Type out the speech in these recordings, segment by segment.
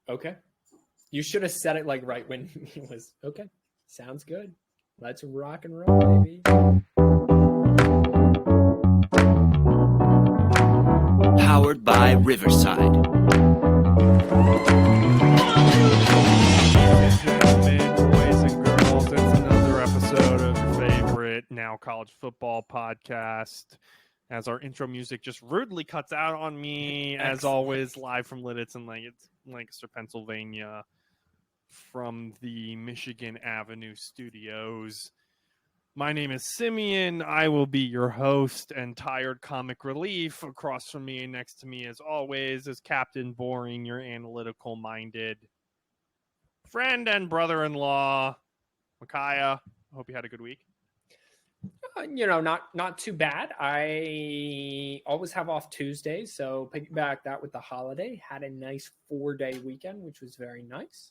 Okay. You should have said it like right when he was, okay, sounds good. Let's rock and roll, baby. Powered by Riverside. Gentlemen, boys and girls, it's another episode of your favorite Now College Football podcast. As our intro music just rudely cuts out on me, as always, live from Lidditz in Lancaster, Pennsylvania, from the Michigan Avenue studios. My name is Simeon. I will be your host and tired comic relief. Across from me and next to me, as always, is Captain Boring, your analytical-minded friend and brother-in-law, Micaiah. I hope you had a good week. Not too bad. I always have off Tuesdays, so piggyback that with the holiday. Had a nice 4-day weekend, which was very nice.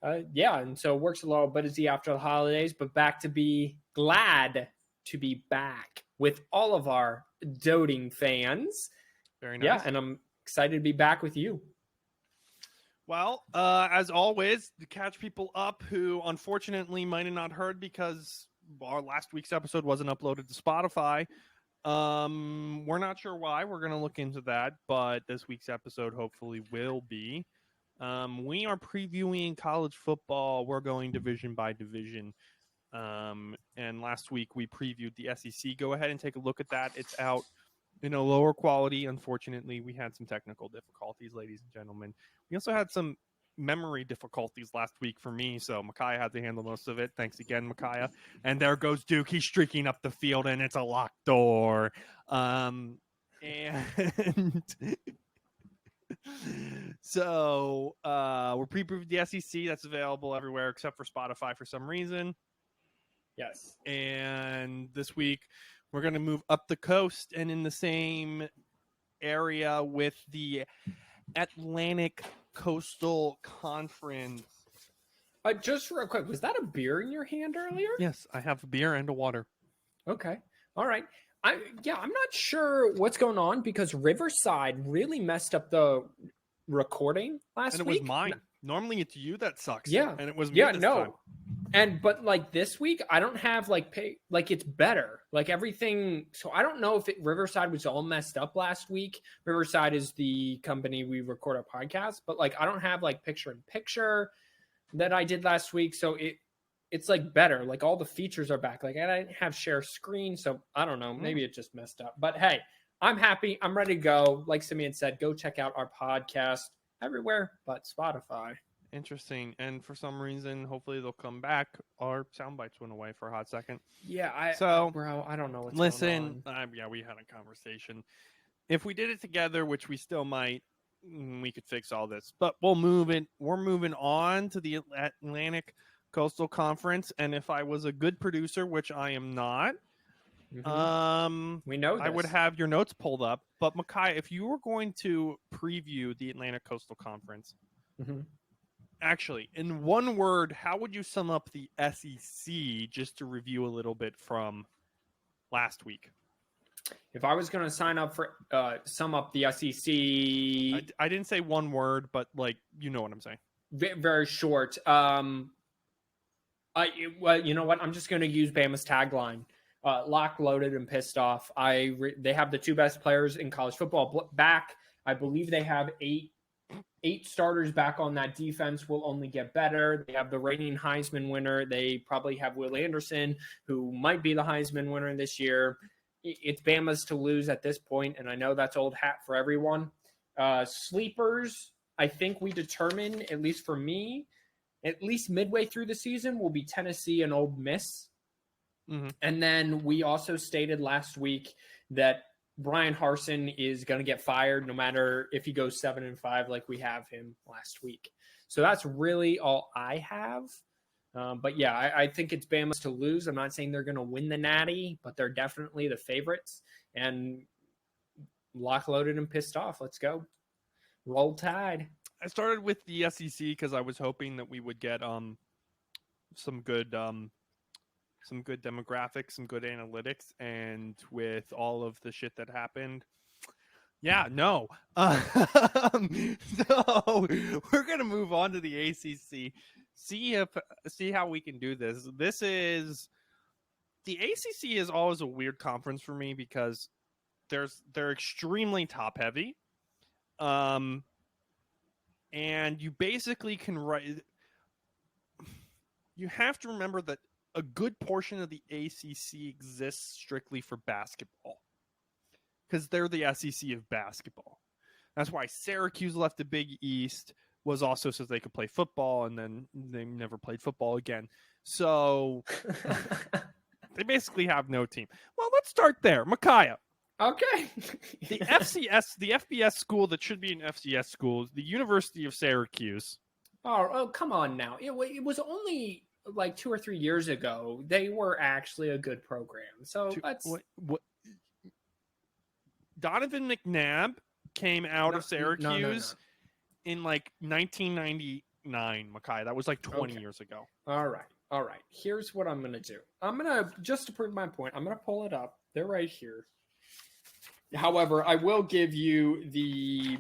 And so works a little busy after the holidays, but glad to be back with all of our doting fans. Very nice. Yeah, and I'm excited to be back with you. Well, as always, to catch people up who unfortunately might have not heard because our last week's episode wasn't uploaded to Spotify. We're not sure why. We're going to look into that, but this week's episode hopefully will be. We are previewing college football. We're going division by division. And last week we previewed the SEC. Go ahead and take a look at that. It's out in a lower quality. Unfortunately, we had some technical difficulties, ladies and gentlemen. We also had some memory difficulties last week for me, so Micaiah had to handle most of it. Thanks again, Micaiah. And there goes Duke. He's streaking up the field, and it's a locked door. And so we're pre-previewed the SEC. That's available everywhere except for Spotify for some reason. Yes. And this week we're going to move up the coast and in the same area with the Atlantic Coastal Conference. Just real quick, was that a beer in your hand earlier? Yes, I have a beer and a water. Okay. All right. I'm not sure what's going on because Riverside really messed up the recording last week. And it was mine. Normally it's you that sucks. Yeah. And it was me this time. But like this week, I don't have it's better. Like everything. So I don't know if Riverside was all messed up last week. Riverside is the company we record our podcast, but like I don't have like picture in picture that I did last week. So it's like better. Like all the features are back. Like I didn't have share screen. So I don't know. Maybe it just messed up. But hey, I'm happy. I'm ready to go. Like Simeon said, go check out our podcast everywhere but Spotify. Interesting. And for some reason, hopefully they'll come back. Our sound bites went away for a hot second. Yeah. I don't know what's going on. We had a conversation. If we did it together, which we still might, we could fix all this. But we're moving on to the Atlantic Coastal Conference. And if I was a good producer, which I am not, we know this. I would have your notes pulled up. But Micaiah, if you were going to preview the Atlantic Coastal Conference, actually, in one word, how would you sum up the SEC just to review a little bit from last week? If I was going to sum up the SEC, I didn't say one word, but like you know what I'm saying. Very short. Well, you know what? I'm just going to use Bama's tagline: "Locked, loaded, and pissed off." They have the two best players in college football back. I believe they have eight starters back on that defense. Will only get better. They have the reigning Heisman winner. They probably have Will Anderson, who might be the Heisman winner this year. It's Bama's to lose at this point, and I know that's old hat for everyone. Sleepers, I think we determine, at least for me, at least midway through the season, will be Tennessee and Ole Miss. Mm-hmm. And then we also stated last week that Brian Harsin is going to get fired no matter if he goes 7-5 like we have him last week. So that's really all I have. But yeah, I think it's Bama's to lose. I'm not saying they're going to win the Natty, but they're definitely the favorites. And lock, loaded, and pissed off. Let's go. Roll Tide. I started with the SEC because I was hoping that we would get some good demographics, some good analytics, and with all of the shit that happened, Yeah, no. So we're gonna move on to the ACC. See how we can do this. The ACC is always a weird conference for me because they're extremely top heavy, and you basically can write. You have to remember that a good portion of the ACC exists strictly for basketball because they're the SEC of basketball. That's why Syracuse left the Big East, was also so they could play football, and then they never played football again. So they basically have no team. Well, let's start there. Micaiah. Okay. The FBS school that should be an FCS school, the University of Syracuse. Oh, come on now. It was only like 2 or 3 years ago. They were actually a good program. So let's. What? Donovan McNabb came out of Syracuse in like 1999, Micaiah. That was like 20 years ago. All right. Here's what I'm going to do. Just to prove my point, I'm going to pull it up. They're right here. However, I will give you the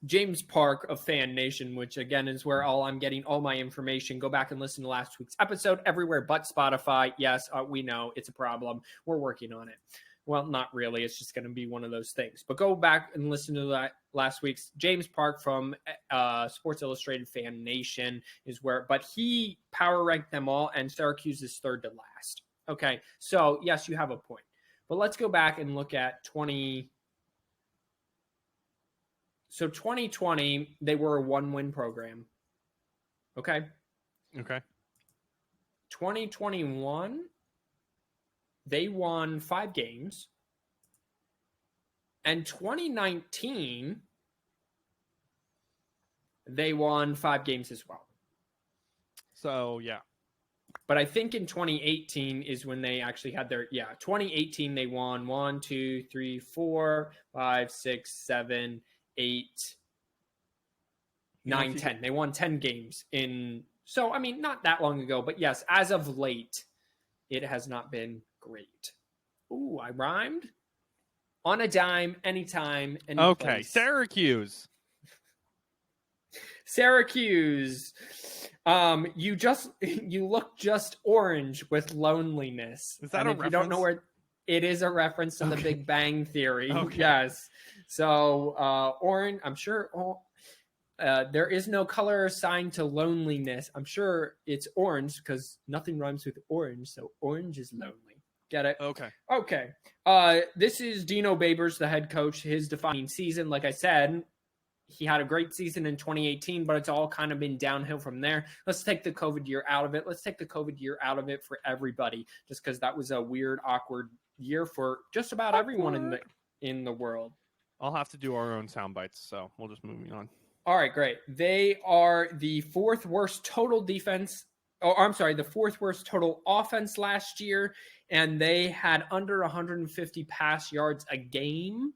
James Park of Fan Nation, which again is where I'm getting all my information. Go back and listen to last week's episode everywhere but Spotify. Yes, we know it's a problem. We're working on it. Well, not really. It's just going to be one of those things. But go back and listen to that last week's James Park from Sports Illustrated Fan Nation is where, but he power ranked them all, and Syracuse is third to last. Okay, so yes, you have a point. But let's go back and look at 2020, they were a 1-win program. Okay. 2021, they won 5 games. And 2019, they won 5 games as well. So, yeah. But I think in 2018 is when they actually had 2018 they won 1, 2, 3, 4, 5, 6, 7, 8, 9, 10. They won 10 games so I mean, not that long ago, but yes, as of late, it has not been great. Ooh, I rhymed. On a dime, anytime, any Okay, place. Syracuse. You look just orange with loneliness. Is that and a if reference? You don't know where it is, a reference to the Big Bang Theory. Okay. Yes. So orange. I'm sure. There is no color assigned to loneliness. I'm sure it's orange because nothing rhymes with orange. So orange is lonely. Get it? Okay. This is Dino Babers, the head coach. His defining season, like I said, he had a great season in 2018, but it's all kind of been downhill from there. Let's take the COVID year out of it. Let's take the COVID year out of it for everybody, just because that was a weird, awkward year for just about everyone in the world. I'll have to do our own sound bites, so we'll just move on. All right, great. They are the 4th worst total defense. Oh, I'm sorry, the 4th worst total offense last year, and they had under 150 pass yards a game.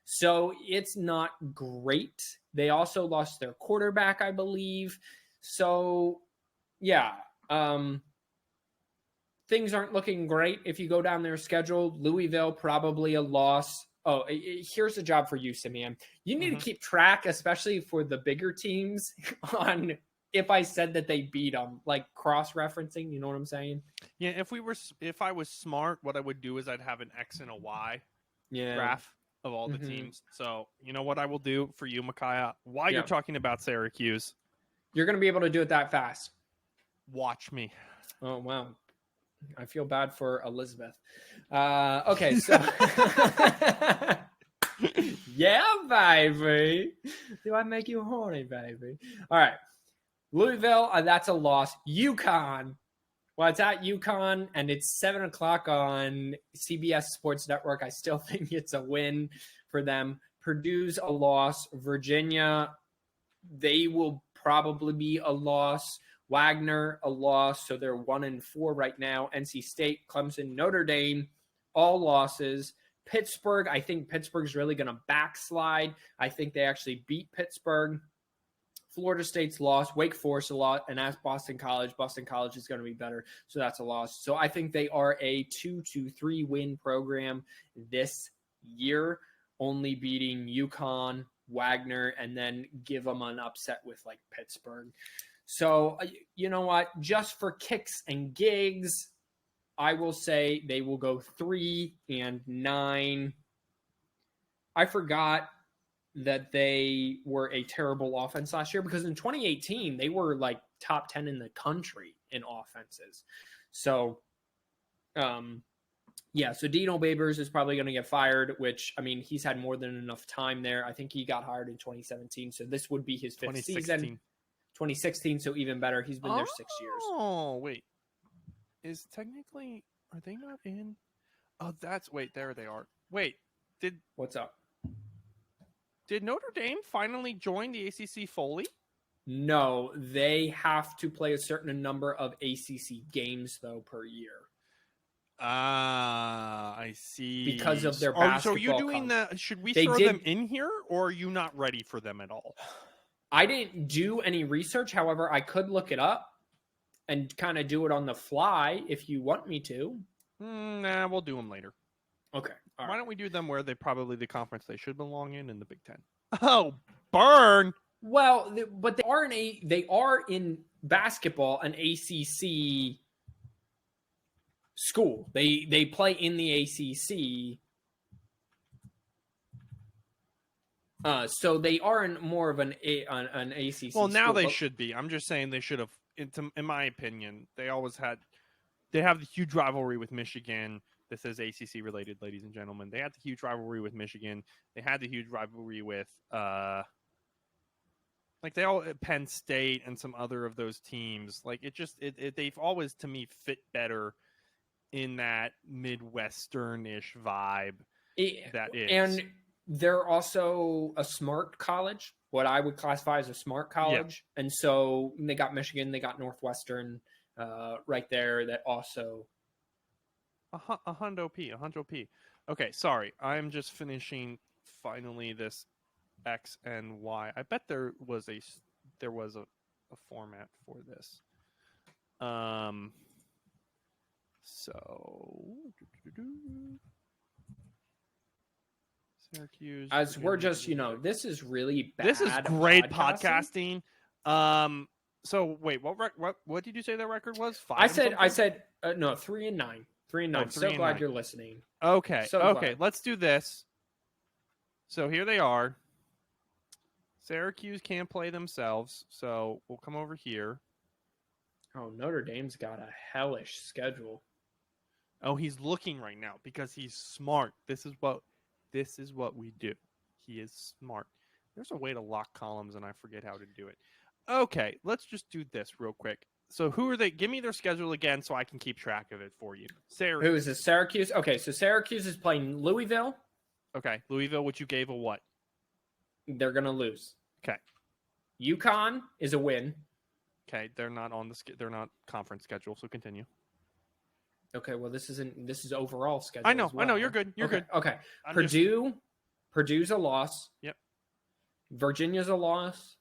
So it's not great. They also lost their quarterback, I believe. So, yeah, things aren't looking great. If you go down their schedule, Louisville, probably a loss. Oh, here's a job for you, Simeon. You need to keep track, especially for the bigger teams, on if I said that they beat them, like cross-referencing. You know what I'm saying? Yeah, if I was smart, what I would do is I'd have an X and a Y graph of all the teams. So you know what I will do for you, Micaiah? While you're talking about Syracuse, you're going to be able to do it that fast. Watch me. Oh, wow. I feel bad for Elizabeth. Okay, so yeah, baby. Do I make you horny, baby? All right. Louisville, that's a loss. UConn. Well, it's at UConn, and it's 7:00 on CBS Sports Network. I still think it's a win for them. Purdue's a loss. Virginia, they will probably be a loss. Wagner, a loss. So they're 1-4 right now. NC State, Clemson, Notre Dame, all losses. Pittsburgh, I think Pittsburgh's really going to backslide. I think they actually beat Pittsburgh. Florida State's lost. Wake Forest a lot. And as Boston College is going to be better. So that's a loss. So I think they are a 2 to 3 win program this year, only beating UConn, Wagner, and then give them an upset with like Pittsburgh. So, you know what? Just for kicks and gigs, I will say they will go 3-9. I forgot that they were a terrible offense last year because in 2018, they were like top 10 in the country in offenses. So, yeah, so Dino Babers is probably going to get fired, which, I mean, he's had more than enough time there. I think he got hired in 2017, so this would be his fifth season. 2016, so even better. He's been there 6 years. Oh, wait. Are they not in? Oh, there they are. Wait, What's up? Did Notre Dame finally join the ACC fully? No, they have to play a certain number of ACC games, though, per year. I see. Because of their basketball. So you doing that? Should we throw them in here, or are you not ready for them at all? I didn't do any research. However, I could look it up and kind of do it on the fly if you want me to. Nah, we'll do them later. Okay. Why don't we do them where they probably the conference they should belong in the Big Ten? Oh, burn! Well, but they are in basketball an ACC school. They play in the ACC. So they are in more of an ACC. Well, now school, they should be. I'm just saying they should have. In my opinion, they always had. They have the huge rivalry with Michigan. This is ACC related, ladies and gentlemen. They had the huge rivalry with Michigan. They had the huge rivalry with Penn State and some other of those teams. Like they've always to me fit better in that Midwestern-ish vibe. That is. And they're also a smart college, what I would classify as a smart college. Yeah. And so they got Michigan, they got Northwestern right there that also. A hundo P. Okay, sorry. I'm just finishing finally this X and Y. I bet there was a format for this. Syracuse. As we're just, this is really bad. This is great podcasting. So wait, what did you say the record was? 5? I said no, 3-9. 3-9. So glad you're listening. Okay. So okay. glad. Let's do this. So here they are. Syracuse can't play themselves, so we'll come over here. Oh, Notre Dame's got a hellish schedule. Oh, he's looking right now because he's smart. This is what we do. He is smart. There's a way to lock columns, and I forget how to do it. Okay, let's just do this real quick. So who are they? Give me their schedule again so I can keep track of it for you. Syracuse. Who is this? Syracuse? Okay, so Syracuse is playing Louisville. Okay, Louisville, which you gave a what? They're going to lose. Okay. UConn is a win. Okay, they're not on they're not conference schedule, so continue. Okay, well this is overall schedule. I know, well. you're good. You're good. Okay. Purdue's a loss. Yep. Virginia's a loss.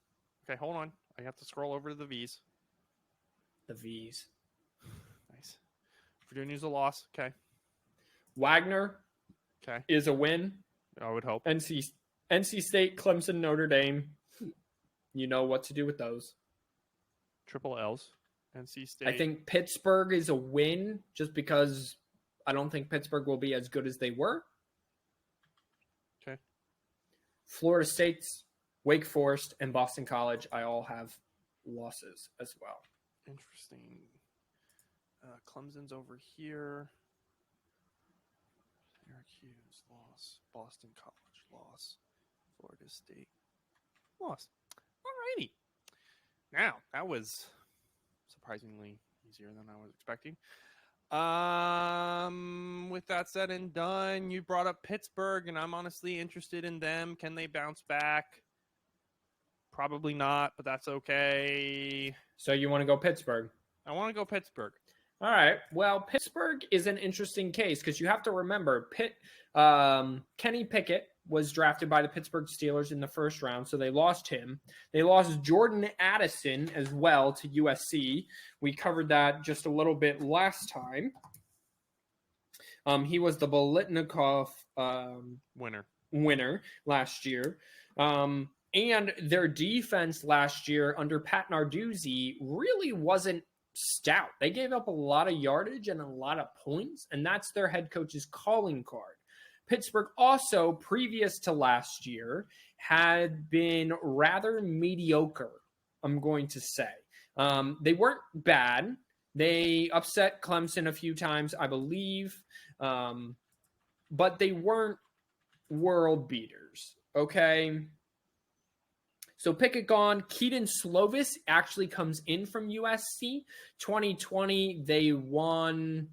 Okay, hold on. I have to scroll over to the V's. The V's. Nice. Virginia's a loss. Okay. Wagner. Okay. Is a win. I would hope. NC State, Clemson, Notre Dame. You know what to do with those. Triple L's. NC State. I think Pittsburgh is a win just because I don't think Pittsburgh will be as good as they were. Okay. Florida State's, Wake Forest, and Boston College, I all have losses as well. Interesting. Clemson's over here. Syracuse loss. Boston College loss. Florida State loss. Alrighty. Now, that was surprisingly easier than I was expecting. With that said and done, you brought up Pittsburgh, and I'm honestly interested in them. Can they bounce back? Probably not, but that's okay. So you want to go Pittsburgh? I want to go Pittsburgh. All right. Well, Pittsburgh is an interesting case because you have to remember Kenny Pickett was drafted by the Pittsburgh Steelers in the first round, so they lost him. They lost Jordan Addison as well to USC. We covered that just a little bit last time. He was the Bolitnikov winner last year. And their defense last year under Pat Narduzzi really wasn't stout. They gave up a lot of yardage and a lot of points, and that's their head coach's calling card. Pittsburgh also, previous to last year, had been rather mediocre, I'm going to say. They weren't bad. They upset Clemson a few times, I believe, but they weren't world beaters, okay? So pick it gone. Keaton Slovis actually comes in from USC. 2020, they won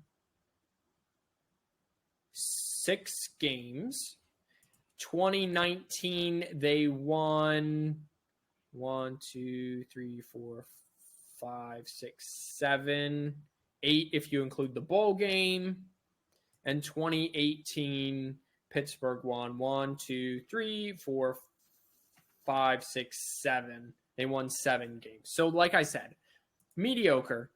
6 games. 2019, they won 1, 2, 3, 4, 5, 6, 7, 8 if you include the bowl game. And 2018, Pittsburgh won 1, 2, 3, 4, 5, 6, 7. They won 7 games. So like I said, mediocre.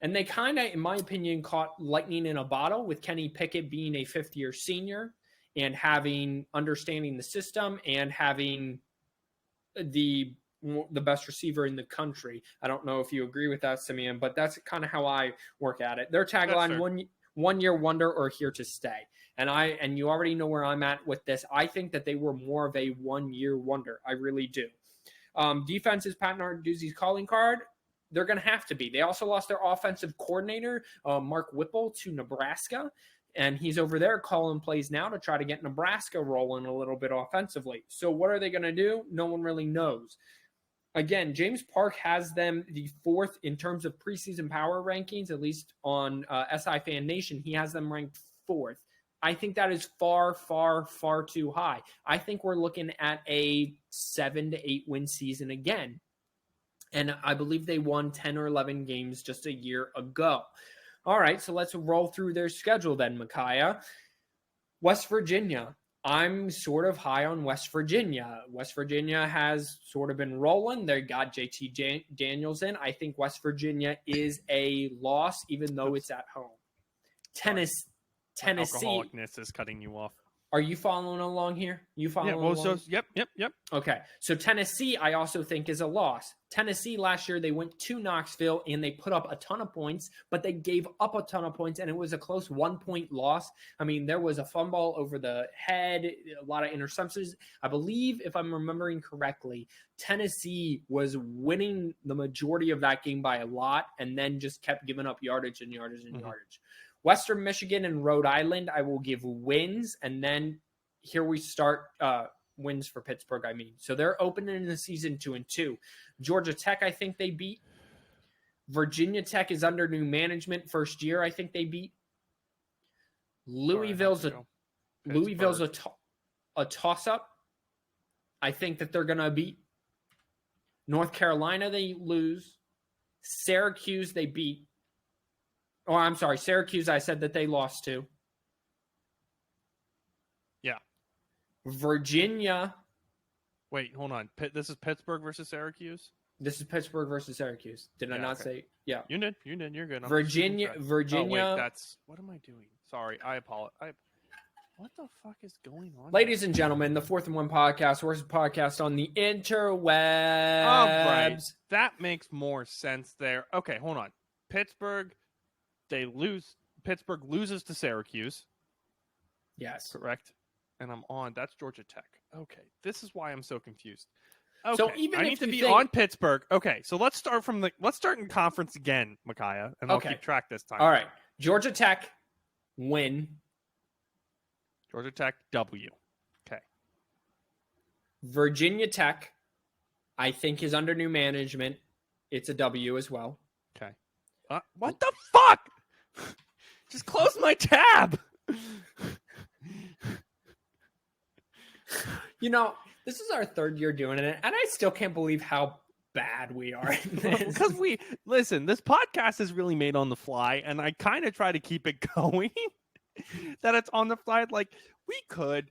And they kind of, in my opinion, caught lightning in a bottle with Kenny Pickett being a fifth-year senior and understanding the system and having the best receiver in the country. I don't know if you agree with that, Simeon, but that's kind of how I work at it. Their tagline, one year wonder or here to stay. And you already know where I'm at with this. I think that they were more of a 1-year wonder. I really do. Defense is Pat Narduzzi's calling card. They're going to have to be. They also lost their offensive coordinator, Mark Whipple, to Nebraska. And he's over there calling plays now to try to get Nebraska rolling a little bit offensively. So what are they going to do? No one really knows. Again, James Park has them the 4th in terms of preseason power rankings, at least on SI Fan Nation. He has them ranked 4th. I think that is far, far, far too high. I think we're looking at a 7 to 8 win season again. And I believe they won 10 or 11 games just a year ago. All right, so let's roll through their schedule then, Micaiah. West Virginia. I'm sort of high on West Virginia. West Virginia has sort of been rolling. They got JT Daniels in. I think West Virginia is a loss, even though it's at home. Tennessee. Alcoholicness is cutting you off. Are you following along here? Along? Yep. Okay. So Tennessee, I also think, is a loss. Tennessee last year, they went to Knoxville and they put up a ton of points, but they gave up a ton of points and it was a close 1-point loss. I mean, there was a fumble over the head, a lot of interceptions. I believe, if I'm remembering correctly, Tennessee was winning the majority of that game by a lot and then just kept giving up yardage and yardage and yardage. Western Michigan and Rhode Island, I will give wins. And then here we start wins for Pittsburgh, I mean. So they're opening the season 2-2. Georgia Tech, I think they beat. Virginia Tech is under new management. First year, I think they beat. Louisville's a toss-up. I think that they're going to beat. North Carolina, they lose. Syracuse, they beat. Oh, I'm sorry. Syracuse, I said that they lost to. Yeah. Virginia. Wait, hold on. This is Pittsburgh versus Syracuse? This is Pittsburgh versus Syracuse. Did I not say? Yeah. You did. You're good. Virginia. Oh, wait, that's... What am I doing? Sorry. I apologize. What the fuck is going on? Ladies and gentlemen, the 4th and 1 podcast, worst podcast on the interwebs. All right. That makes more sense there. Okay, hold on. Pittsburgh... Pittsburgh loses to Syracuse. Yes. Correct. And I'm on. That's Georgia Tech. Okay. This is why I'm so confused. Okay. So even I need to be on Pittsburgh. Okay. So let's start in conference again, Micaiah, and I'll keep track this time. All right. Georgia Tech win. Georgia Tech W. Okay. Virginia Tech, I think, is under new management. It's a W as well. Okay. What the fuck? Just close my tab. You know, this is our 3rd year doing it, and I still can't believe how bad we are in this. Because this podcast is really made on the fly, and I kind of try to keep it going. That it's on the fly. Like, we could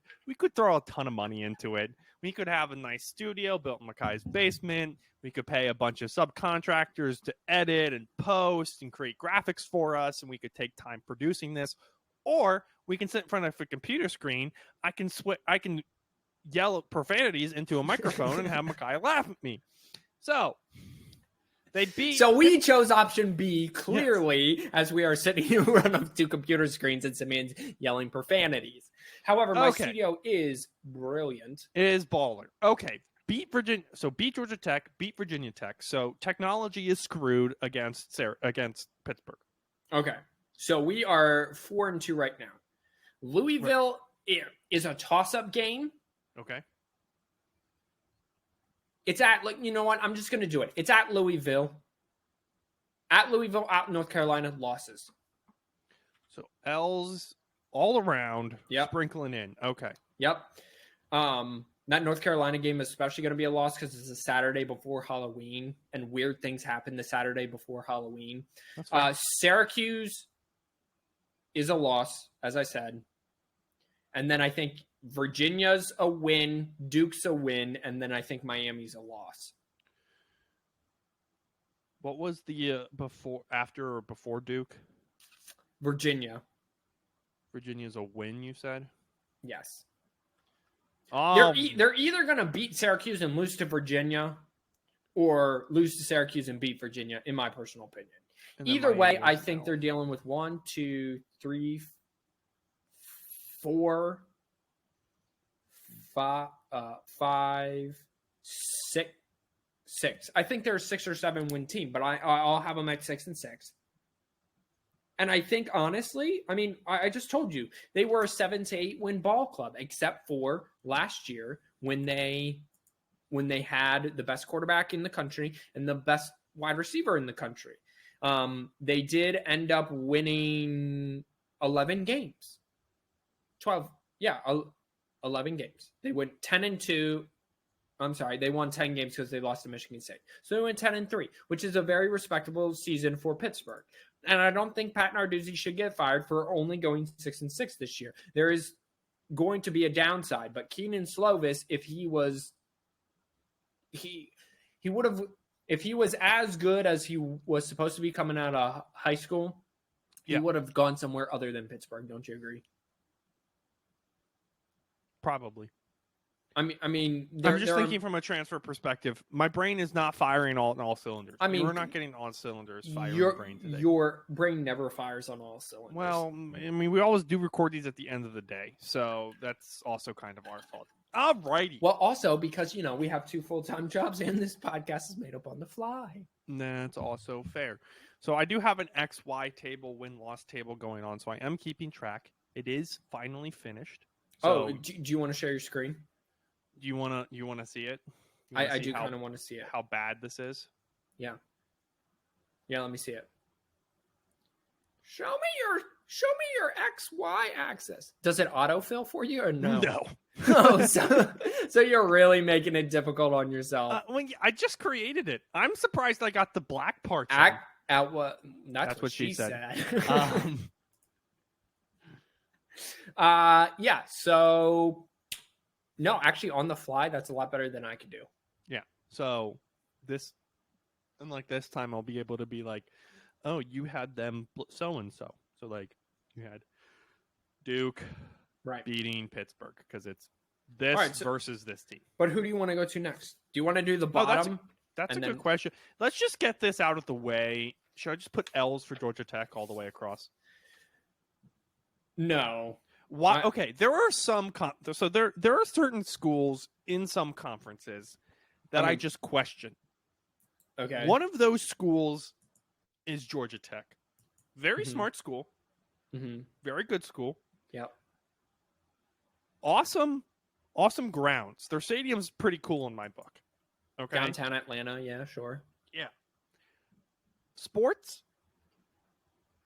throw a ton of money into it. We could have a nice studio built in Makai's basement. We could pay a bunch of subcontractors to edit and post and create graphics for us, and we could take time producing this. Or we can sit in front of a computer screen. I can yell profanities into a microphone and have Micaiah laugh at me. So they'd be. So we chose option B clearly, as we are sitting in front of two computer screens and Simeon's yelling profanities. However, my studio is brilliant. It is baller. Okay. Beat Virginia. So beat Georgia Tech, beat Virginia Tech. So technology is screwed against Pittsburgh. Okay. So we are 4-2 right now. Louisville is a toss-up game. Okay. It's at, you know what? I'm just going to do it. It's at Louisville. At Louisville, out North Carolina, losses. So L's all around, yep. Sprinkling in. Okay. Yep. That North Carolina game is especially going to be a loss because it's a Saturday before Halloween, and weird things happen the Saturday before Halloween. Syracuse is a loss, as I said. And then I think Virginia's a win, Duke's a win, and then I think Miami's a loss. What was the before Duke? Virginia. Virginia's a win, you said? Yes. They're either going to beat Syracuse and lose to Virginia or lose to Syracuse and beat Virginia, in my personal opinion. Either way, I think they're dealing with 1, 2, 3, 4, 5, 6. I think they're a 6 or 7 win team, but I'll have them at 6 and 6. And I think, honestly, I mean, I just told you, they were a 7 to 8 win ball club, except for last year when they had the best quarterback in the country and the best wide receiver in the country. They did end up winning 11 games. 11 games. They went 10-2. I'm sorry, they won 10 games because they lost to Michigan State. So they went 10-3, which is a very respectable season for Pittsburgh. And I don't think Pat Narduzzi should get fired for only going 6-6 this year. There is going to be a downside, but Keaton Slovis, if he was as good as he was supposed to be coming out of high school, he would have gone somewhere other than Pittsburgh. Don't you agree? Probably. I mean, I'm just thinking from a transfer perspective. My brain is not firing on all cylinders. I mean, we're not getting all cylinders firing brain today. Your brain never fires on all cylinders. Well, I mean, we always do record these at the end of the day, so that's also kind of our fault. All righty. Well, also because, we have 2 full-time jobs and this podcast is made up on the fly. That's also fair. So I do have an XY table, win-loss table going on, so I am keeping track. It is finally finished. So, do you want to share your screen? Do you want to see it? I do kind of want to see it. How bad this is? Yeah. Yeah, let me see it. Show me your XY axis. Does it autofill for you or no? No. Oh, so you're really making it difficult on yourself. I just created it. I'm surprised I got the black parts. That's what she said. Yeah. So. No, actually, on the fly, that's a lot better than I could do. Yeah. So this time, I'll be able to be like, oh, you had them so-and-so. So, like, you had Duke beating Pittsburgh because it's this versus this team. But who do you want to go to next? Do you want to do the bottom? That's a good question. Let's just get this out of the way. Should I just put L's for Georgia Tech all the way across? No. Why? Okay, there are some there are certain schools in some conferences that I just question. Okay. One of those schools is Georgia Tech. Very smart school. Mm-hmm. Very good school. Yep. Awesome grounds. Their stadium's pretty cool in my book. Okay. Downtown Atlanta, yeah, sure. Yeah. Sports,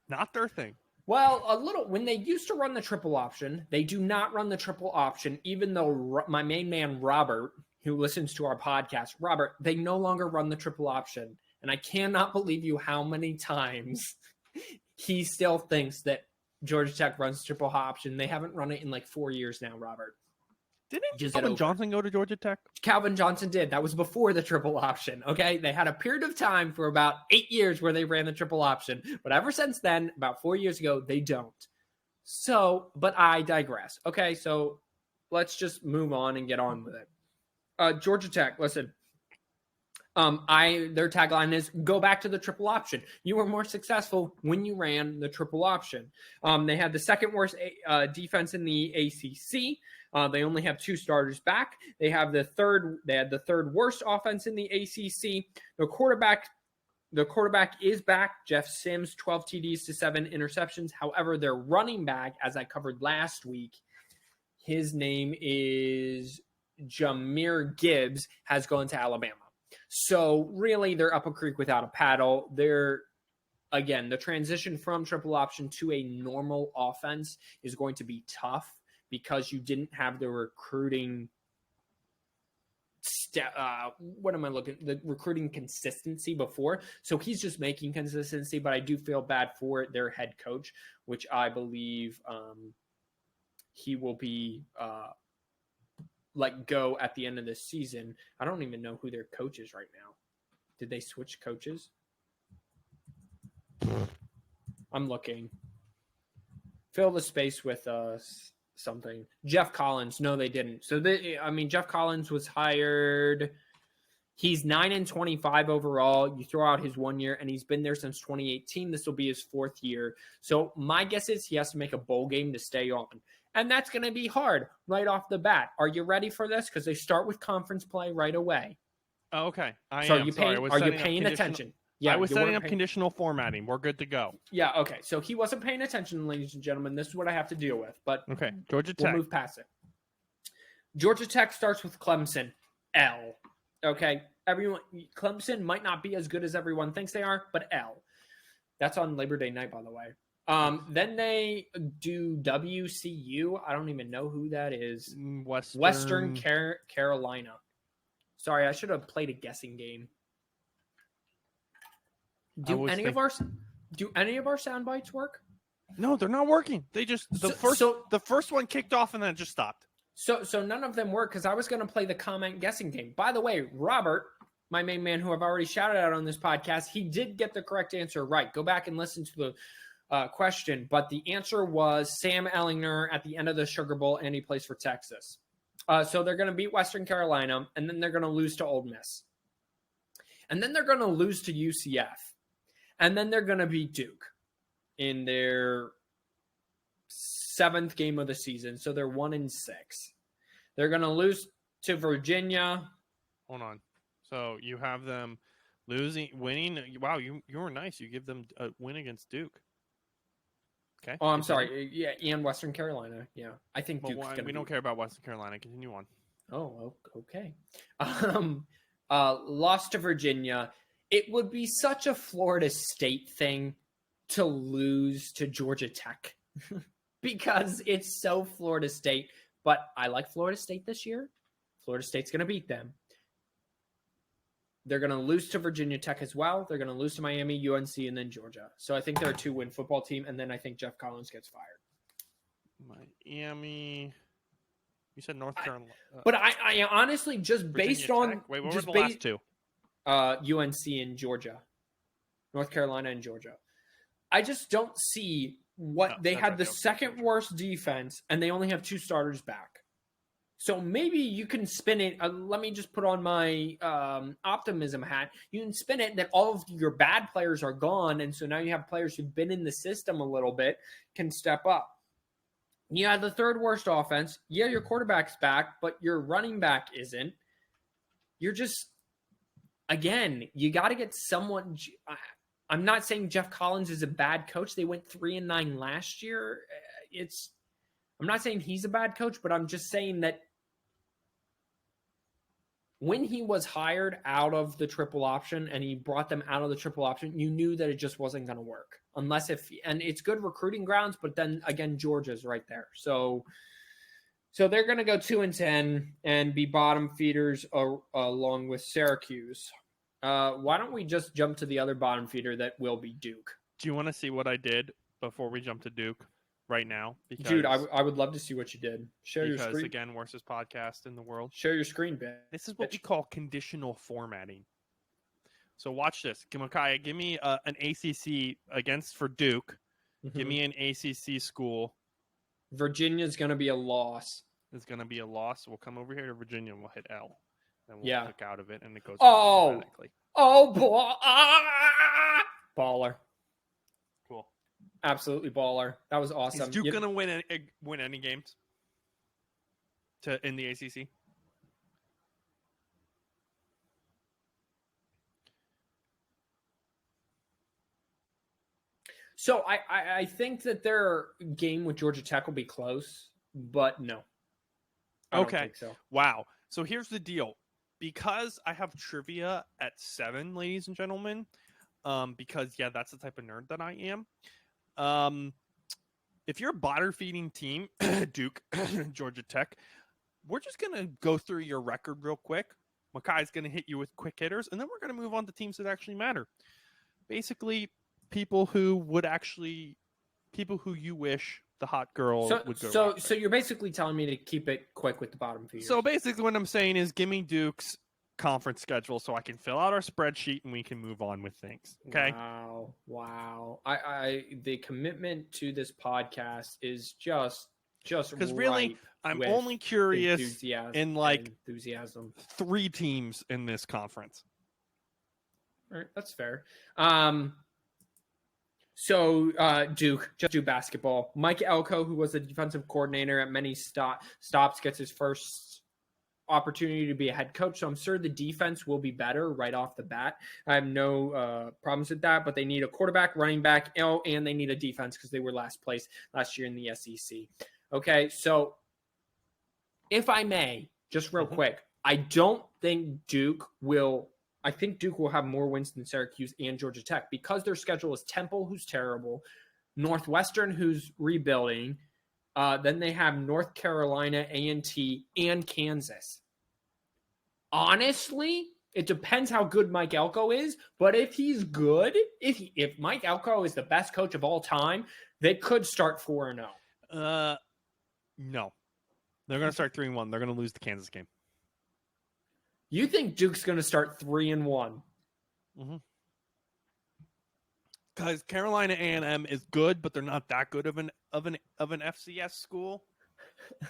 not their thing. Well, when they used to run the triple option, they do not run the triple option, even though my main man, Robert, who listens to our podcast, Robert, they no longer run the triple option. And I cannot believe you how many times he still thinks that Georgia Tech runs triple option. They haven't run it in like 4 years now, Robert. Didn't Calvin Johnson go to Georgia Tech? Calvin Johnson did. That was before the triple option, okay? They had a period of time for about 8 years where they ran the triple option. But ever since then, about 4 years ago, they don't. So, but I digress. Okay, so let's just move on and get on with it. Georgia Tech, listen. Their tagline is "Go back to the triple option." You were more successful when you ran the triple option. They had the second worst defense in the ACC. They only have 2 starters back. They had the third worst offense in the ACC. The quarterback is back. Jeff Sims, 12 TDs to 7 interceptions. However, their running back, as I covered last week, his name is Jahmyr Gibbs, has gone to Alabama. So really, they're up a creek without a paddle. Again, the transition from triple option to a normal offense is going to be tough because you didn't have the recruiting. The recruiting consistency before. So he's just making consistency, but I do feel bad for their head coach, which I believe he will be let go at the end of this season. I don't even know who their coach is right now. Did they switch coaches? I'm looking. Fill the space with something. Jeff Collins. No, they didn't. So Jeff Collins was hired. He's 9-25 overall. You throw out his 1 year, and he's been there since 2018. This will be his 4th year. So my guess is he has to make a bowl game to stay on. And that's going to be hard right off the bat. Are you ready for this? Because they start with conference play right away. Oh, okay. Are you paying attention? Yeah, I was setting up conditional formatting. We're good to go. Yeah, okay. So he wasn't paying attention, ladies and gentlemen. This is what I have to deal with. But okay, Georgia Tech. We'll move past it. Georgia Tech starts with Clemson. L. Okay. Clemson might not be as good as everyone thinks they are, but L. That's on Labor Day night, by the way. Then they do WCU. I don't even know who that is. Western Carolina. Sorry, I should have played a guessing game. Do any of our sound bites work? No, they're not working. They just the first one kicked off and then it just stopped. So none of them work because I was going to play the comment guessing game. By the way, Robert, my main man, who I've already shouted out on this podcast, he did get the correct answer right. Go back and listen to the question, but the answer was Sam Ehlinger at the end of the Sugar Bowl, and he plays for Texas. So they're going to beat Western Carolina, and then they're going to lose to Ole Miss. And then they're going to lose to UCF. And then they're going to beat Duke in their 7th game of the season. So they're 1-6. They're going to lose to Virginia. Hold on. So you have them winning. Wow, you were nice. You give them a win against Duke. Okay. Oh, I'm sorry. Yeah, and Western Carolina. Yeah, I think Duke's going to We don't care about Western Carolina. Continue on. Oh, okay. Lost to Virginia. It would be such a Florida State thing to lose to Georgia Tech because it's so Florida State. But I like Florida State this year. Florida State's going to beat them. They're going to lose to Virginia Tech as well. They're going to lose to Miami, UNC, and then Georgia. So I think they're a 2-win football team, and then I think Jeff Collins gets fired. Miami. You said North Carolina. But I honestly, just Virginia based on... Tech? Wait, what were the last two? UNC and Georgia. North Carolina and Georgia. I just don't see what... they had the second worst defense, and they only have 2 starters back. So maybe you can spin it. Let me just put on my optimism hat. You can spin it that all of your bad players are gone, and so now you have players who've been in the system a little bit can step up. You have the 3rd worst offense. Yeah, your quarterback's back, but your running back isn't. You're just, again, you got to get someone. I'm not saying Jeff Collins is a bad coach. They went 3-9 last year. I'm not saying he's a bad coach, but I'm just saying that when he was hired out of the triple option and he brought them out of the triple option, you knew that it just wasn't going to work and it's good recruiting grounds, but then again, Georgia's right there. So they're going to go 2-10 and be bottom feeders along with Syracuse. Why don't we just jump to the other bottom feeder that will be Duke? Do you want to see what I did before we jump to Duke? Right now, because, dude, I would love to see what you did. Share your screen. Again, worstest podcast in the world. Share your screen, Ben. This is what we call conditional formatting. So watch this. Micaiah, give me an ACC for Duke. Mm-hmm. Give me an ACC school Virginia's going to be a loss. It's going to be a loss. We'll come over here to Virginia and we'll hit L. Then we'll click out of it and it goes automatically. Oh, boy. Baller. Cool. Absolutely baller. That was awesome. Is Duke going to win any games in the ACC? So I think that their game with Georgia Tech will be close, but no. I don't think so. Wow. So here's the deal. Because I have trivia at 7, ladies and gentlemen, because, that's the type of nerd that I am. If you're a bottom-feeding team, Duke, Georgia Tech, we're just going to go through your record real quick. Makai's going to hit you with quick hitters, and then we're going to move on to teams that actually matter. Basically, people who you wish the hot girl would go. So you're basically telling me to keep it quick with the bottom feeders. So basically what I'm saying is give me Duke's conference schedule so I can fill out our spreadsheet and we can move on with things. Okay. Wow. I the commitment to this podcast is just because really I'm only curious in enthusiasm. 3 teams in this conference. All right, that's fair. So Duke, just do basketball. Mike Elko, who was the defensive coordinator at many stops, gets his first opportunity to be a head coach. So I'm sure the defense will be better right off the bat. I have no problems with that, but they need a quarterback, running back, and they need a defense because they were last place last year in the SEC. Okay, so if I may, just real quick, I think Duke will have more wins than Syracuse and Georgia Tech because their schedule is Temple, who's terrible, Northwestern, who's rebuilding. Then they have North Carolina, A&T, and Kansas. Honestly, it depends how good Mike Elko is, but if he's good, if Mike Elko is the best coach of all time, they could start 4-0. No. They're going to start 3-1. They're going to lose the Kansas game. You think Duke's going to start 3-1? Mm-hmm. Because Carolina A&M is good, but they're not that good of an FCS school.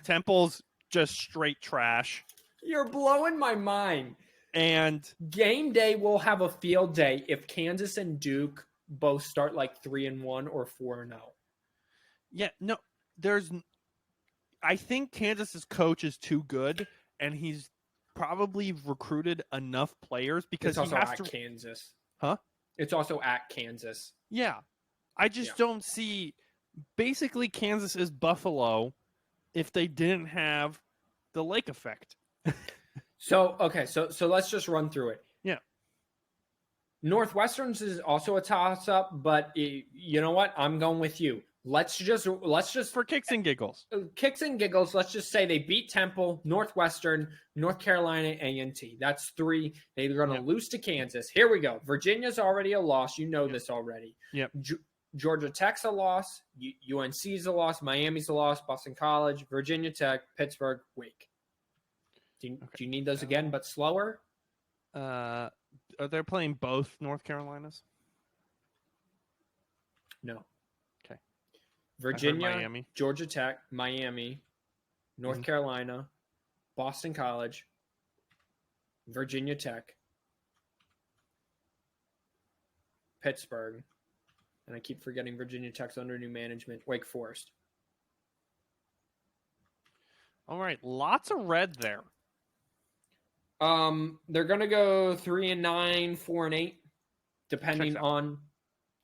Temple's just straight trash. You're blowing my mind. And game day will have a field day if Kansas and Duke both start like 3-1 or 4-0. Yeah, no, I think Kansas's coach is too good, and he's probably recruited enough players because it's also he has at to Kansas. Huh? It's also at Kansas. Yeah. I just don't see basically Kansas is Buffalo if they didn't have the lake effect. So let's just run through it. Yeah. Northwestern's is also a toss up, but you know what? I'm going with you. Let's just for kicks and giggles. Let's just say they beat Temple, Northwestern, North Carolina, A&T. That's 3. They're going to lose to Kansas. Here we go. Virginia's already a loss. You know this already. Yep. Georgia Tech's a loss. UNC's a loss. Miami's a loss. Boston College, Virginia Tech, Pittsburgh, Wake. Do you need those again, but slower? Are they playing both North Carolinas? No. Okay. Virginia, Miami. Georgia Tech, Miami, North Carolina, Boston College, Virginia Tech, Pittsburgh, and I keep forgetting Virginia Tech's under new management, Wake Forest. All right, lots of red there. They're gonna go 3-9, 4-8, depending on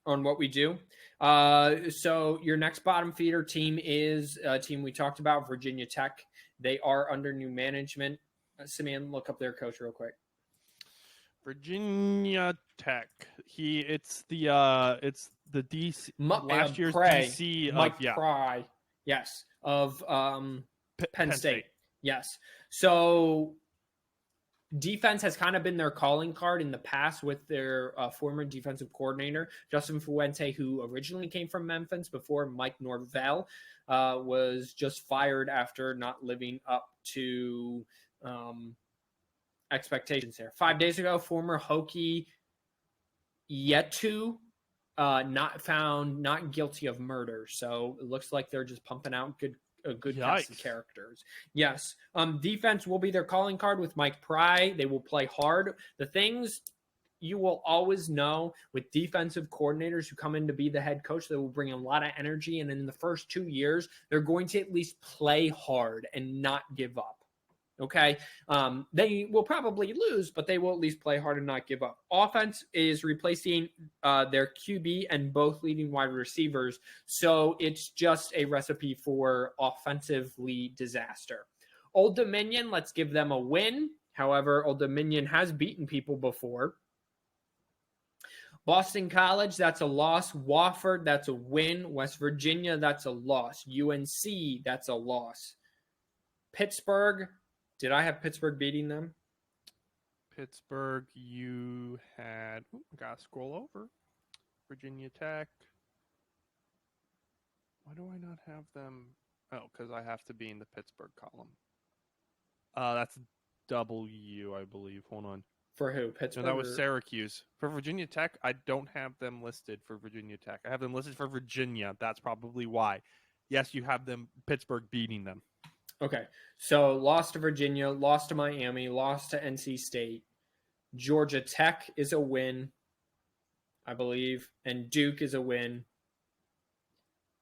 what we do. So your next bottom feeder team is a team we talked about, Virginia Tech. They are under new management. Simeon, look up their coach real quick. Virginia Tech. It's the DC last year's Pry. DC Mike Pry. Yes, of Penn State. Yes. So defense has kind of been their calling card in the past with their former defensive coordinator, Justin Fuente, who originally came from Memphis before Mike Norvell was just fired after not living up to expectations there. 5 days ago, former Hokie Yetu not guilty of murder. So it looks like they're just pumping out good a good cast of Yikes. characters. Yes. Defense will be their calling card with Mike Pry. They will play hard. The things you will always know with defensive coordinators who come in to be the head coach, they will bring a lot of energy. And in the first 2 years, they're going to at least play hard and not give up. Okay. They will probably lose, but they will at least play hard and not give up. Offense is replacing their QB and both leading wide receivers. So it's just a recipe for offensively disaster. Old Dominion, let's give them a win. However, Old Dominion has beaten people before. Boston College, that's a loss. Wofford, that's a win. West Virginia, that's a loss. UNC, that's a loss. Pittsburgh, did I have Pittsburgh beating them? Pittsburgh, you had. I gotta scroll over. Virginia Tech. Why do I not have them? Oh, because I have to be in the Pittsburgh column. That's W, I believe. Hold on. For who? Pittsburgh? No, that was Syracuse. For Virginia Tech, I don't have them listed for Virginia Tech. I have them listed for Virginia. That's probably why. Yes, you have them, Pittsburgh beating them. Okay. So lost to Virginia, lost to Miami, lost to NC State. Georgia Tech is a win, I believe. And Duke is a win.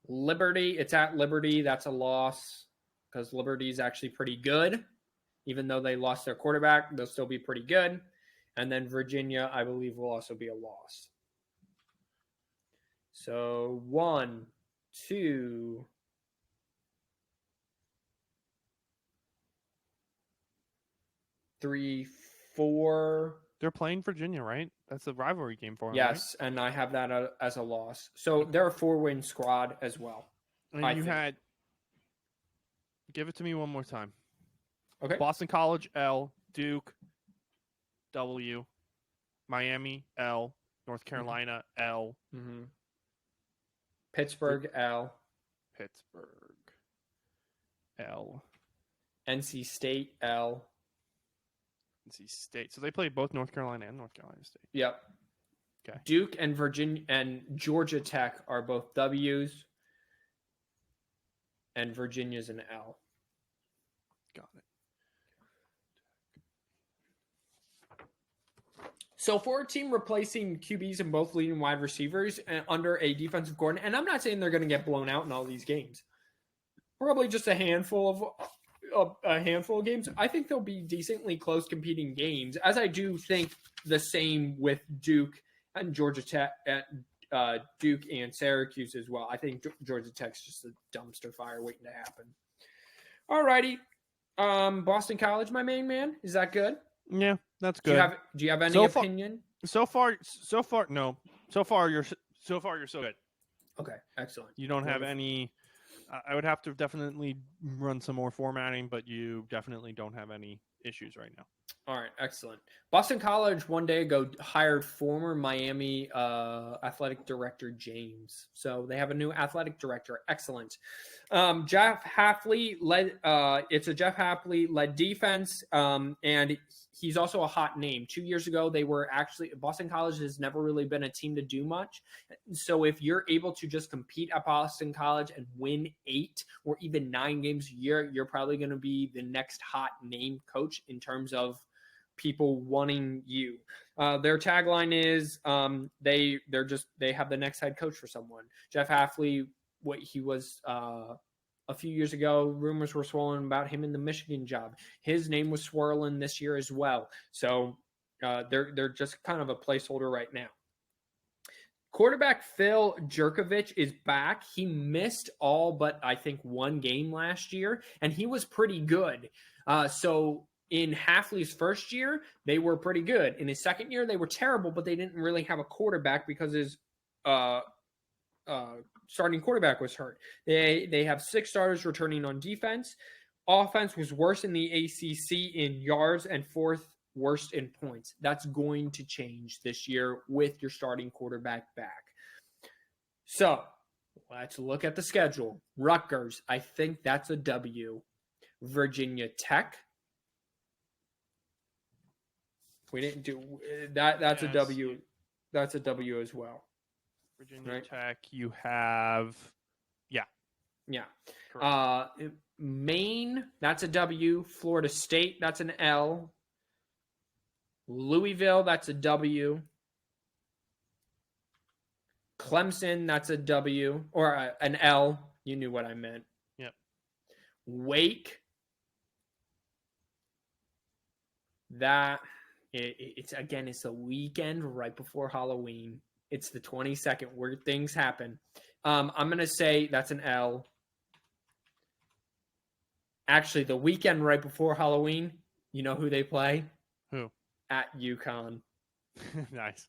Liberty, it's at Liberty. That's a loss because Liberty is actually pretty good. Even though they lost their quarterback, they'll still be pretty good. And then Virginia, I believe, will also be a loss. So 1, 2, 3, 4. They're playing Virginia, right? That's a rivalry game for them. Yes, right? and I have that as a loss. So they're a 4-win squad as well. And I you think. had. Give it to me one more time. Okay. Boston College, L. Duke, W. Miami, L. North Carolina, L. Mm-hmm. Pittsburgh, L. Pittsburgh, L. NC State, L. NC State. So they played both North Carolina and North Carolina State. Yep. Okay. Duke and Virginia and Georgia Tech are both W's. And Virginia's an L. Got it. So for a team replacing QBs and both leading wide receivers under a defensive coordinator, and I'm not saying they're going to get blown out in all these games. Probably just a handful of games. I think they'll be decently close competing games, as I do think the same with Duke and Georgia Tech, Duke and Syracuse as well. I think Georgia Tech's just a dumpster fire waiting to happen. All righty. Boston College, my main man. Is that good? Yeah, that's good. Do you have any opinion? So far, no. So far, you're so good. Okay, excellent. You don't have any. I would have to definitely run some more formatting, but you definitely don't have any issues right now. All right, excellent. Boston College 1 day ago hired former Miami athletic director James. So they have a new athletic director. Excellent. Jeff Hafley led. It's a Jeff Hafley led defense, and he's also a hot name. 2 years ago, they were actually Boston College has never really been a team to do much. So if you're able to just compete at Boston College and win 8 or even 9 games a year, you're probably going to be the next hot name coach in terms of people wanting you. Their tagline is they have the next head coach for someone. Jeff Hafley, what he was a few years ago, rumors were swirling about him in the Michigan job. His name was swirling this year as well. So they're just kind of a placeholder right now. Quarterback Phil Jurkovich is back. He missed all but I think 1 game last year, and he was pretty good. So in Hafley's first year, they were pretty good. In his second year, they were terrible, but they didn't really have a quarterback because his starting quarterback was hurt. They have 6 starters returning on defense. Offense was worse in the ACC in yards and 4th worst in points. That's going to change this year with your starting quarterback back. So let's look at the schedule. Rutgers, I think that's a W. Virginia Tech. We didn't do that. That's a W. That's a W as well. Virginia right? Tech, you have, Yeah. Correct. Maine, that's a W. Florida State, that's an L. Louisville, that's a W. Clemson, that's a W or an L. You knew what I meant. Yep. Wake, it's again, it's a weekend right before Halloween. It's the 22nd where things happen. I'm going to say that's an L. Actually, the weekend right before Halloween, you know who they play? Who? At UConn. Nice.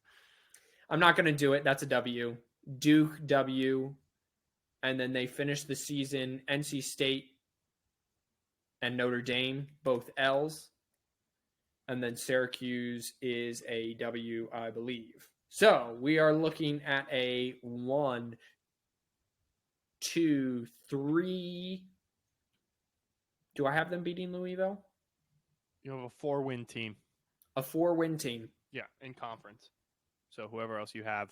I'm not going to do it. That's a W. Duke, W. And then they finish the season, NC State and Notre Dame, both L's. And then Syracuse is a W, I believe. So we are looking at a 1, 2, 3. Do I have them beating Louisville? You have a 4-win team. A 4-win team. Yeah, in conference. So whoever else you have.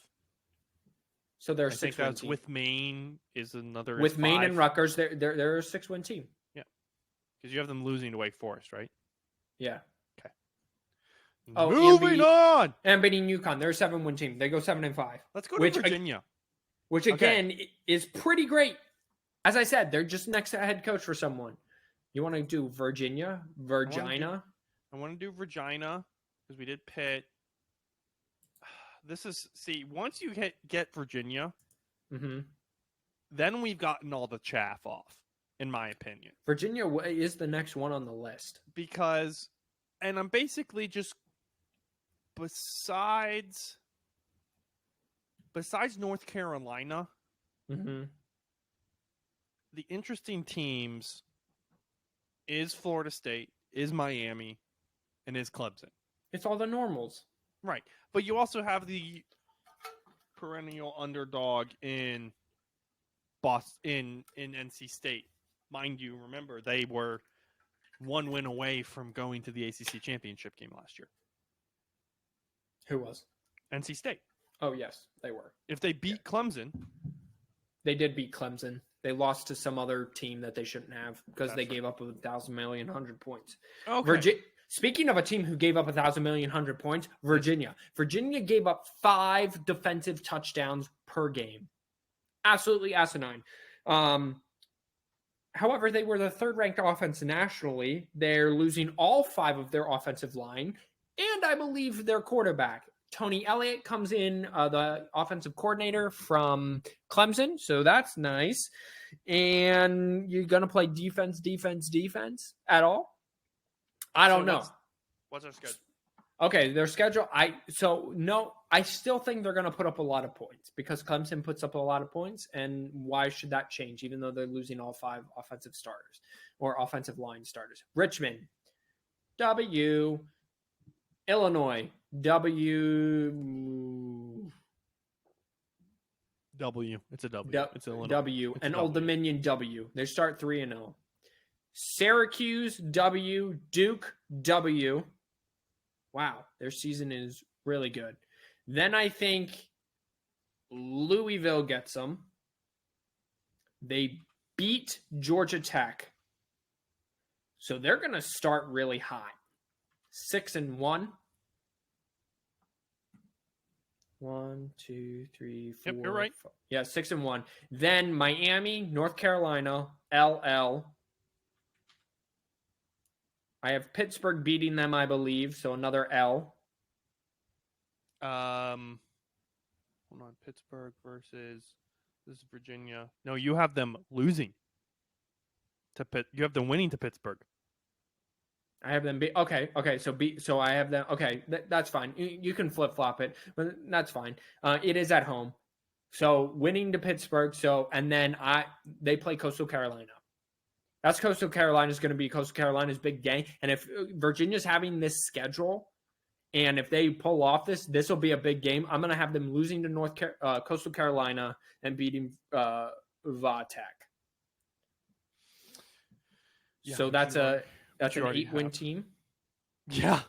So they're a I think 6-win that's team. with Maine is another. With Maine 5. and Rutgers, they're a 6-win team. Yeah, because you have them losing to Wake Forest, right? Yeah. Okay. Oh, moving on. And beating UConn, they're a 7-win team. They go 7-5. Let's go to Virginia. Which again is pretty great. As I said, they're just next to a head coach for someone. You want to do Virginia? Virginia? I want to do Virginia because we did Pitt. Once you get Virginia, then we've gotten all the chaff off, in my opinion. Virginia is the next one on the list. Because, and I'm basically just, besides North Carolina, the interesting teams is Florida State, is Miami, and is Clemson. It's all the normals. Right. But you also have the perennial underdog in Boston, in NC State. Mind you, remember, they were 1 win away from going to the ACC championship game last year. Who was? NC State. Oh, yes, they were. If they beat Clemson. They did beat Clemson. They lost to some other team that they shouldn't have because they gave up 1,000,000,100 points. Okay. Speaking of a team who gave up 1,000,000,100 points, Virginia. Virginia gave up 5 defensive touchdowns per game. Absolutely asinine. However, they were the 3rd-ranked offense nationally. They're losing all 5 of their offensive line, and I believe their quarterback. Tony Elliott comes in, the offensive coordinator from Clemson, so that's nice. And you're going to play defense at all? I don't know. What's their schedule? Okay, their schedule. I still think they're going to put up a lot of points because Clemson puts up a lot of points, and why should that change? Even though they're losing all 5 offensive starters or offensive line starters. Richmond, W. Illinois, W. W. It's a W. It's Illinois. W. It's And a Old W. Dominion, W. They start 3-0. Syracuse, W. Duke, W. Wow, their season is really good. Then I think Louisville gets them. They beat Georgia Tech. So they're going to start really hot. 6-1. 1, 2, 3, 4. Yep, you're right. 5. Yeah, 6-1. Then Miami, North Carolina, LL. I have Pittsburgh beating them, I believe, so another L. Hold on, Pittsburgh versus this is Virginia. No, you have them losing to Pitt. You have them winning to Pittsburgh. I have them okay. So I have them. Okay, that's fine. You can flip flop it, but that's fine. It is at home, so winning to Pittsburgh. So and then they play Coastal Carolina. That's Coastal Carolina's going to be Coastal Carolina's big game. And if Virginia's having this schedule, and if they pull off this will be a big game. I'm going to have them losing to Coastal Carolina and beating Va-Tech. Yeah, so that's an 8-win have. team. Yeah,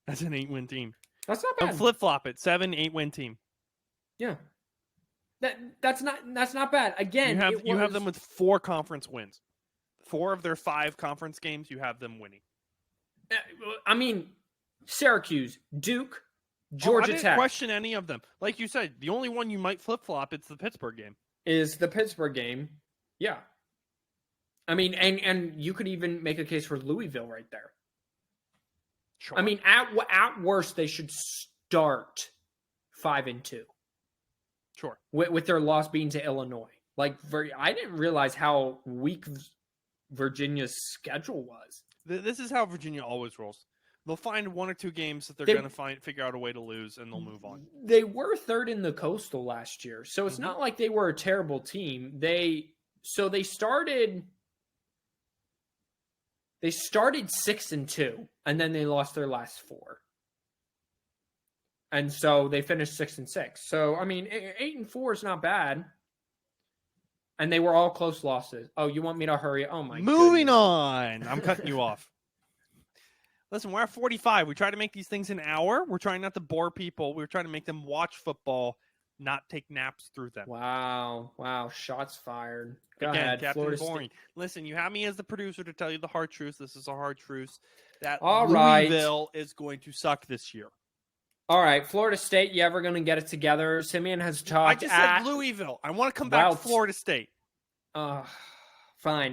that's an 8-win team. That's not bad. Flip flop it. 7, 8-win team. Yeah. That's not bad. Again, you have them with 4 conference wins. 4 of their 5 conference games, you have them winning. I mean, Syracuse, Duke, I Georgia didn't Tech. question any of them. Like you said, the only one you might flip-flop, it's the Pittsburgh game. Is the Pittsburgh game. Yeah. I mean, and you could even make a case for Louisville right there. Sure. I mean, at worst, they should start 5-2. Sure. With their loss being to Illinois. Like, I didn't realize how weak Virginia's schedule was. This is how Virginia always rolls. They'll find 1 or 2 games that they're going to figure out a way to lose, and they'll move on. They were 3rd in the Coastal last year, so it's not like they were a terrible team. They started 6-2, and then they lost their last 4, and so they finished 6-6. So I mean, 8-4 is not bad. And they were all close losses. Oh, you want me to hurry? Oh, my Moving on. I'm cutting you off. Listen, we're at 45. We try to make these things an hour. We're trying not to bore people. We're trying to make them watch football, not take naps through them. Wow. Shots fired. Go Again, ahead, Captain Florida Boring. State. Listen, you have me as the producer to tell you the hard truth. This is a hard truth. That All right. Louisville is going to suck this year. All right, Florida State, you ever going to get it together? Simeon has talked. I just said Louisville. I want to come back to Florida State. Fine,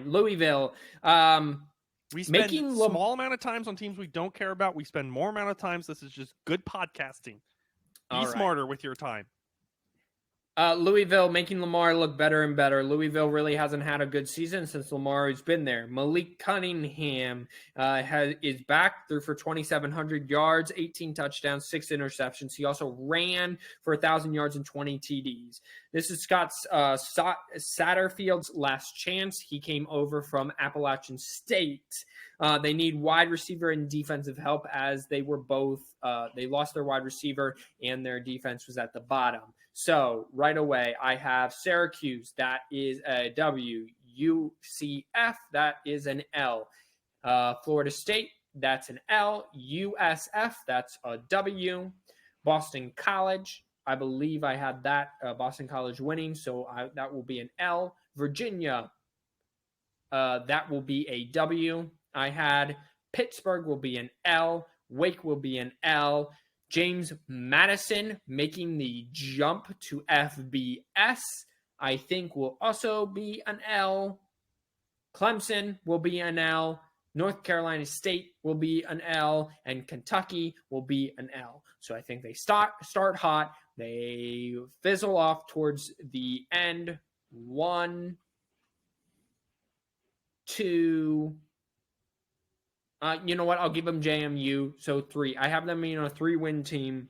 Louisville. We spend small amount of times on teams we don't care about. We spend more amount of times. This is just good podcasting. Be smarter with your time. Louisville making Lamar look better and better. Louisville really hasn't had a good season since Lamar has been there. Malik Cunningham is back, threw for 2,700 yards, 18 touchdowns, 6 interceptions. He also ran for 1,000 yards and 20 TDs. This is Scott Satterfield's last chance. He came over from Appalachian State. They need wide receiver and defensive help as they were both they lost their wide receiver and their defense was at the bottom. So right away, I have Syracuse. That is a W. UCF. That is an L. Florida State. That's an L. USF. That's a W. Boston College. I believe I had that Boston College winning, so that will be an L. Virginia. That will be a W. I had Pittsburgh will be an L. Wake will be an L. James Madison making the jump to FBS, I think will also be an L. Clemson will be an L. North Carolina State will be an L. And Kentucky will be an L. So I think they start hot. They fizzle off towards the end. 1, 2. You know what? I'll give them JMU. So 3. I have them, a 3-win team.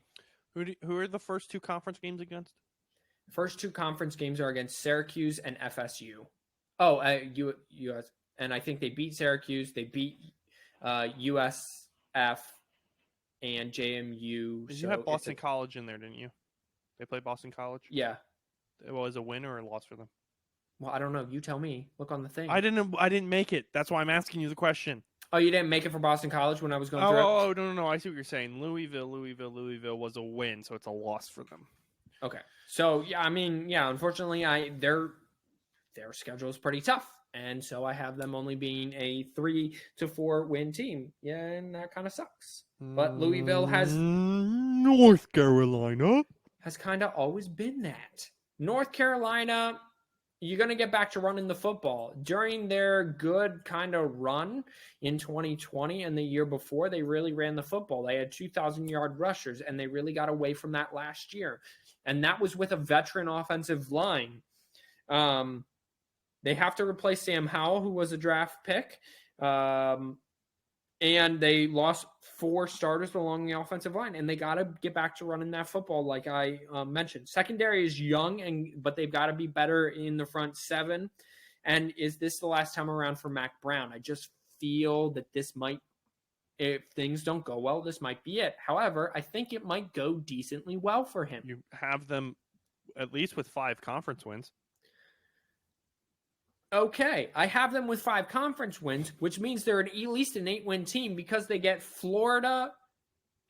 Who are the first 2 conference games against? First 2 conference games are against Syracuse and FSU. Oh, US. And I think they beat Syracuse. They beat USF and JMU. You had Boston College in there, didn't you? They played Boston College? Yeah. It was a win or a loss for them? Well, I don't know. You tell me. Look on the thing. I didn't make it. That's why I'm asking you the question. Oh, you didn't make it for Boston College when I was going through it? Oh, no. I see what you're saying. Louisville was a win, so it's a loss for them. Okay. So, unfortunately, their schedule is pretty tough. And so I have them only being a 3 to 4 win team. Yeah, and that kind of sucks. But Louisville has... North Carolina. Has kind of always been that. North Carolina... You're going to get back to running the football. During their good kind of run in 2020 and the year before, they really ran the football. They had 2,000-yard rushers, and they really got away from that last year. And that was with a veteran offensive line. They have to replace Sam Howell, who was a draft pick. And they lost 4 starters along the offensive line, and they got to get back to running that football, like I mentioned. Secondary is young, but they've got to be better in the front 7. And is this the last time around for Mac Brown? I just feel that this might, if things don't go well, this might be it. However, I think it might go decently well for him. You have them at least with 5 conference wins. Okay, I have them with 5 conference wins, which means they're at least an 8-win team because they get Florida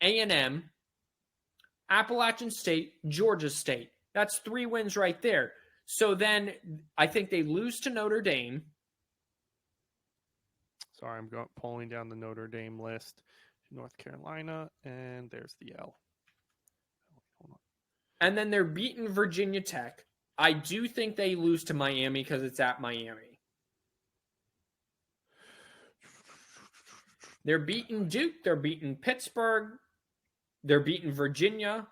A&M, Appalachian State, Georgia State. That's 3 wins right there. So then I think they lose to Notre Dame. Sorry, I'm pulling down the Notre Dame list. North Carolina, and there's the L. Hold on. And then they're beating Virginia Tech. I do think they lose to Miami because it's at Miami. They're beating Duke. They're beating Pittsburgh. They're beating Virginia.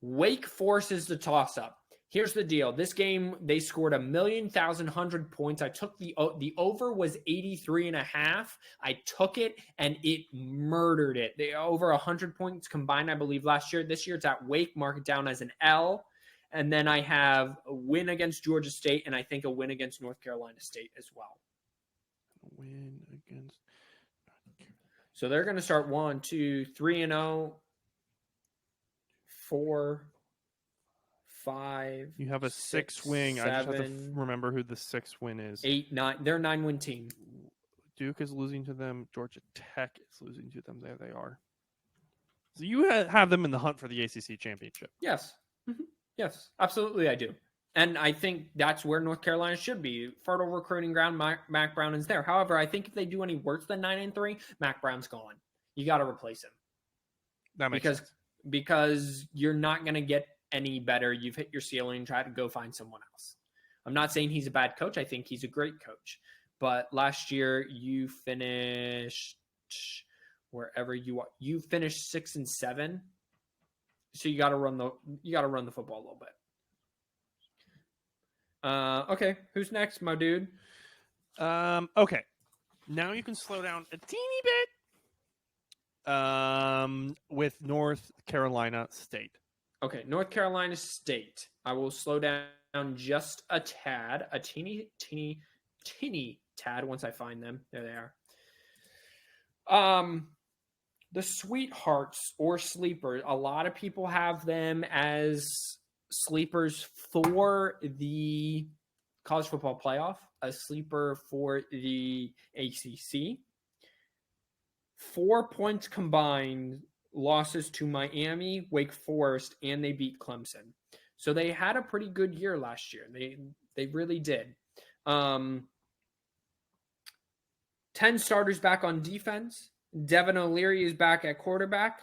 Wake Forest is the toss-up. Here's the deal. This game, they scored 1,100 points. I took the over was 83.5. I took it, and it murdered it. They over 100 points combined, I believe, last year. This year, it's at Wake. Mark it down as an L. And then I have a win against Georgia State, and I think a win against North Carolina State as well. Win against. So they're going to start 1, 2, 3-0, 4, 5. You have a 6 win. I just have to remember who the 6th win is. 8, 9. They're a 9-win team. Duke is losing to them. Georgia Tech is losing to them. There they are. So you have them in the hunt for the ACC championship. Yes. Mm-hmm. Yes, absolutely I do. And I think that's where North Carolina should be. Fertile recruiting ground. Mac Brown is there. However, I think if they do any worse than 9-3, Mac Brown's gone. You got to replace him. That makes sense. Because you're not going to get any better. You've hit your ceiling. Try to go find someone else. I'm not saying he's a bad coach. I think he's a great coach. But last year you finished wherever you are. You finished 6-7. So you got to run the football a little bit. Okay, who's next, my dude? Okay, now you can slow down a teeny bit. With North Carolina State. Okay, North Carolina State. I will slow down just a tad, a teeny tad once I find them. There they are. The Sweethearts or Sleepers. A lot of people have them as sleepers for the college football playoff, a sleeper for the ACC. 4 points combined, losses to Miami, Wake Forest, and they beat Clemson. So they had a pretty good year last year. They really did. 10 starters back on defense. Devin O'Leary is back at quarterback,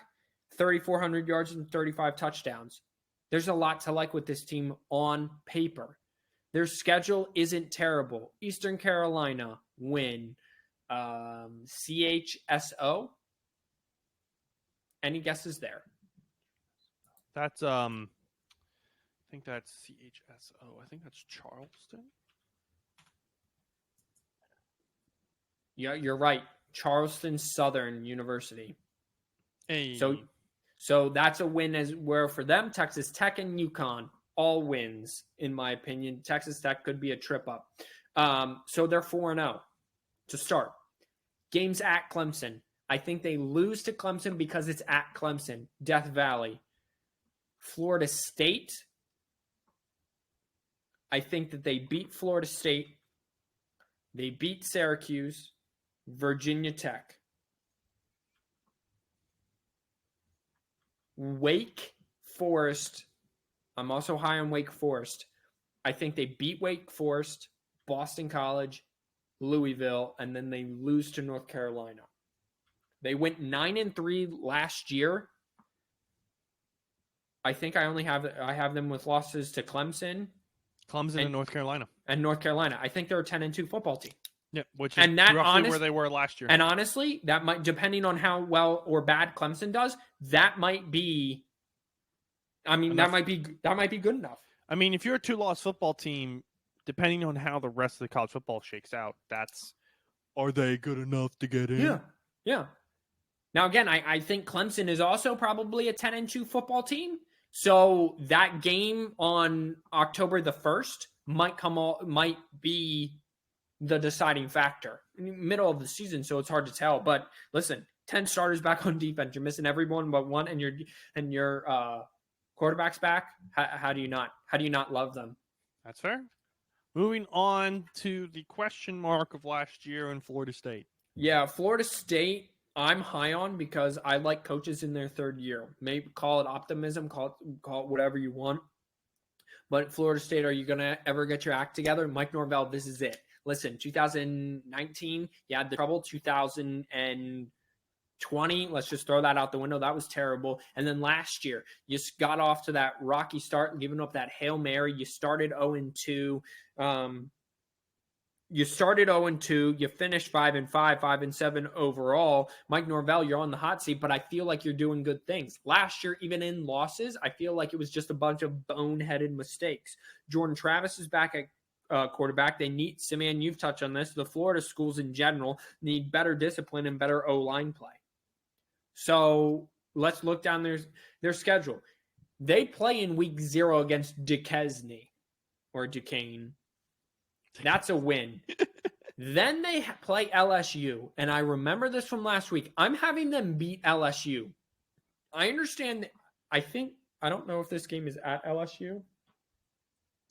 3,400 yards and 35 touchdowns. There's a lot to like with this team on paper. Their schedule isn't terrible. Eastern Carolina win. CHSO. Any guesses there? That's I think that's CHSO. I think that's Charleston. Yeah, you're right. Charleston Southern University. Hey. So that's a win as well for them. Texas Tech and UConn, all wins, in my opinion. Texas Tech could be a trip up. So they're 4-0 to start. Games at Clemson. I think they lose to Clemson because it's at Clemson, Death Valley. Florida State. I think that they beat Florida State. They beat Syracuse. Virginia Tech. Wake Forest. I'm also high on Wake Forest. I think they beat Wake Forest, Boston College, Louisville, and then they lose to North Carolina. They went 9-3 last year. I think I have them with losses to Clemson and North Carolina. And North Carolina. I think they're a 10-2 football team. Yeah, which is roughly where they were last year. And honestly, that might, depending on how well or bad Clemson does, that might be. I mean, that might be good enough. I mean, if you're a 2-loss football team, depending on how the rest of the college football shakes out, are they good enough to get in? Yeah. Now again, I think Clemson is also probably a 10-2 football team. So that game on October the 1st might be the deciding factor in the middle of the season, so it's hard to tell. But listen, 10 starters back on defense. You're missing everyone but one, and your quarterback's back. How do you not love them? That's fair. Moving on to the question mark of last year in Florida State. Yeah, Florida State, I'm high on because I like coaches in their third year. Maybe call it optimism, call it whatever you want. But Florida State, are you going to ever get your act together? Mike Norvell, this is it. Listen, 2019, you had the trouble. 2020, let's just throw that out the window. That was terrible. And then last year, you got off to that rocky start, giving up that Hail Mary. You started 0-2. You started 0-2. You finished 5-5, 5-7 overall. Mike Norvell, you're on the hot seat, but I feel like you're doing good things. Last year, even in losses, I feel like it was just a bunch of boneheaded mistakes. Jordan Travis is back at quarterback. They need, Simeon, you've touched on this. The Florida schools in general need better discipline and better O-line play. So let's look down their schedule. They play in week 0 against Duquesne or Duquesne. That's a win. Then they play LSU. And I remember this from last week. I'm having them beat LSU. I understand. I don't know if this game is at LSU.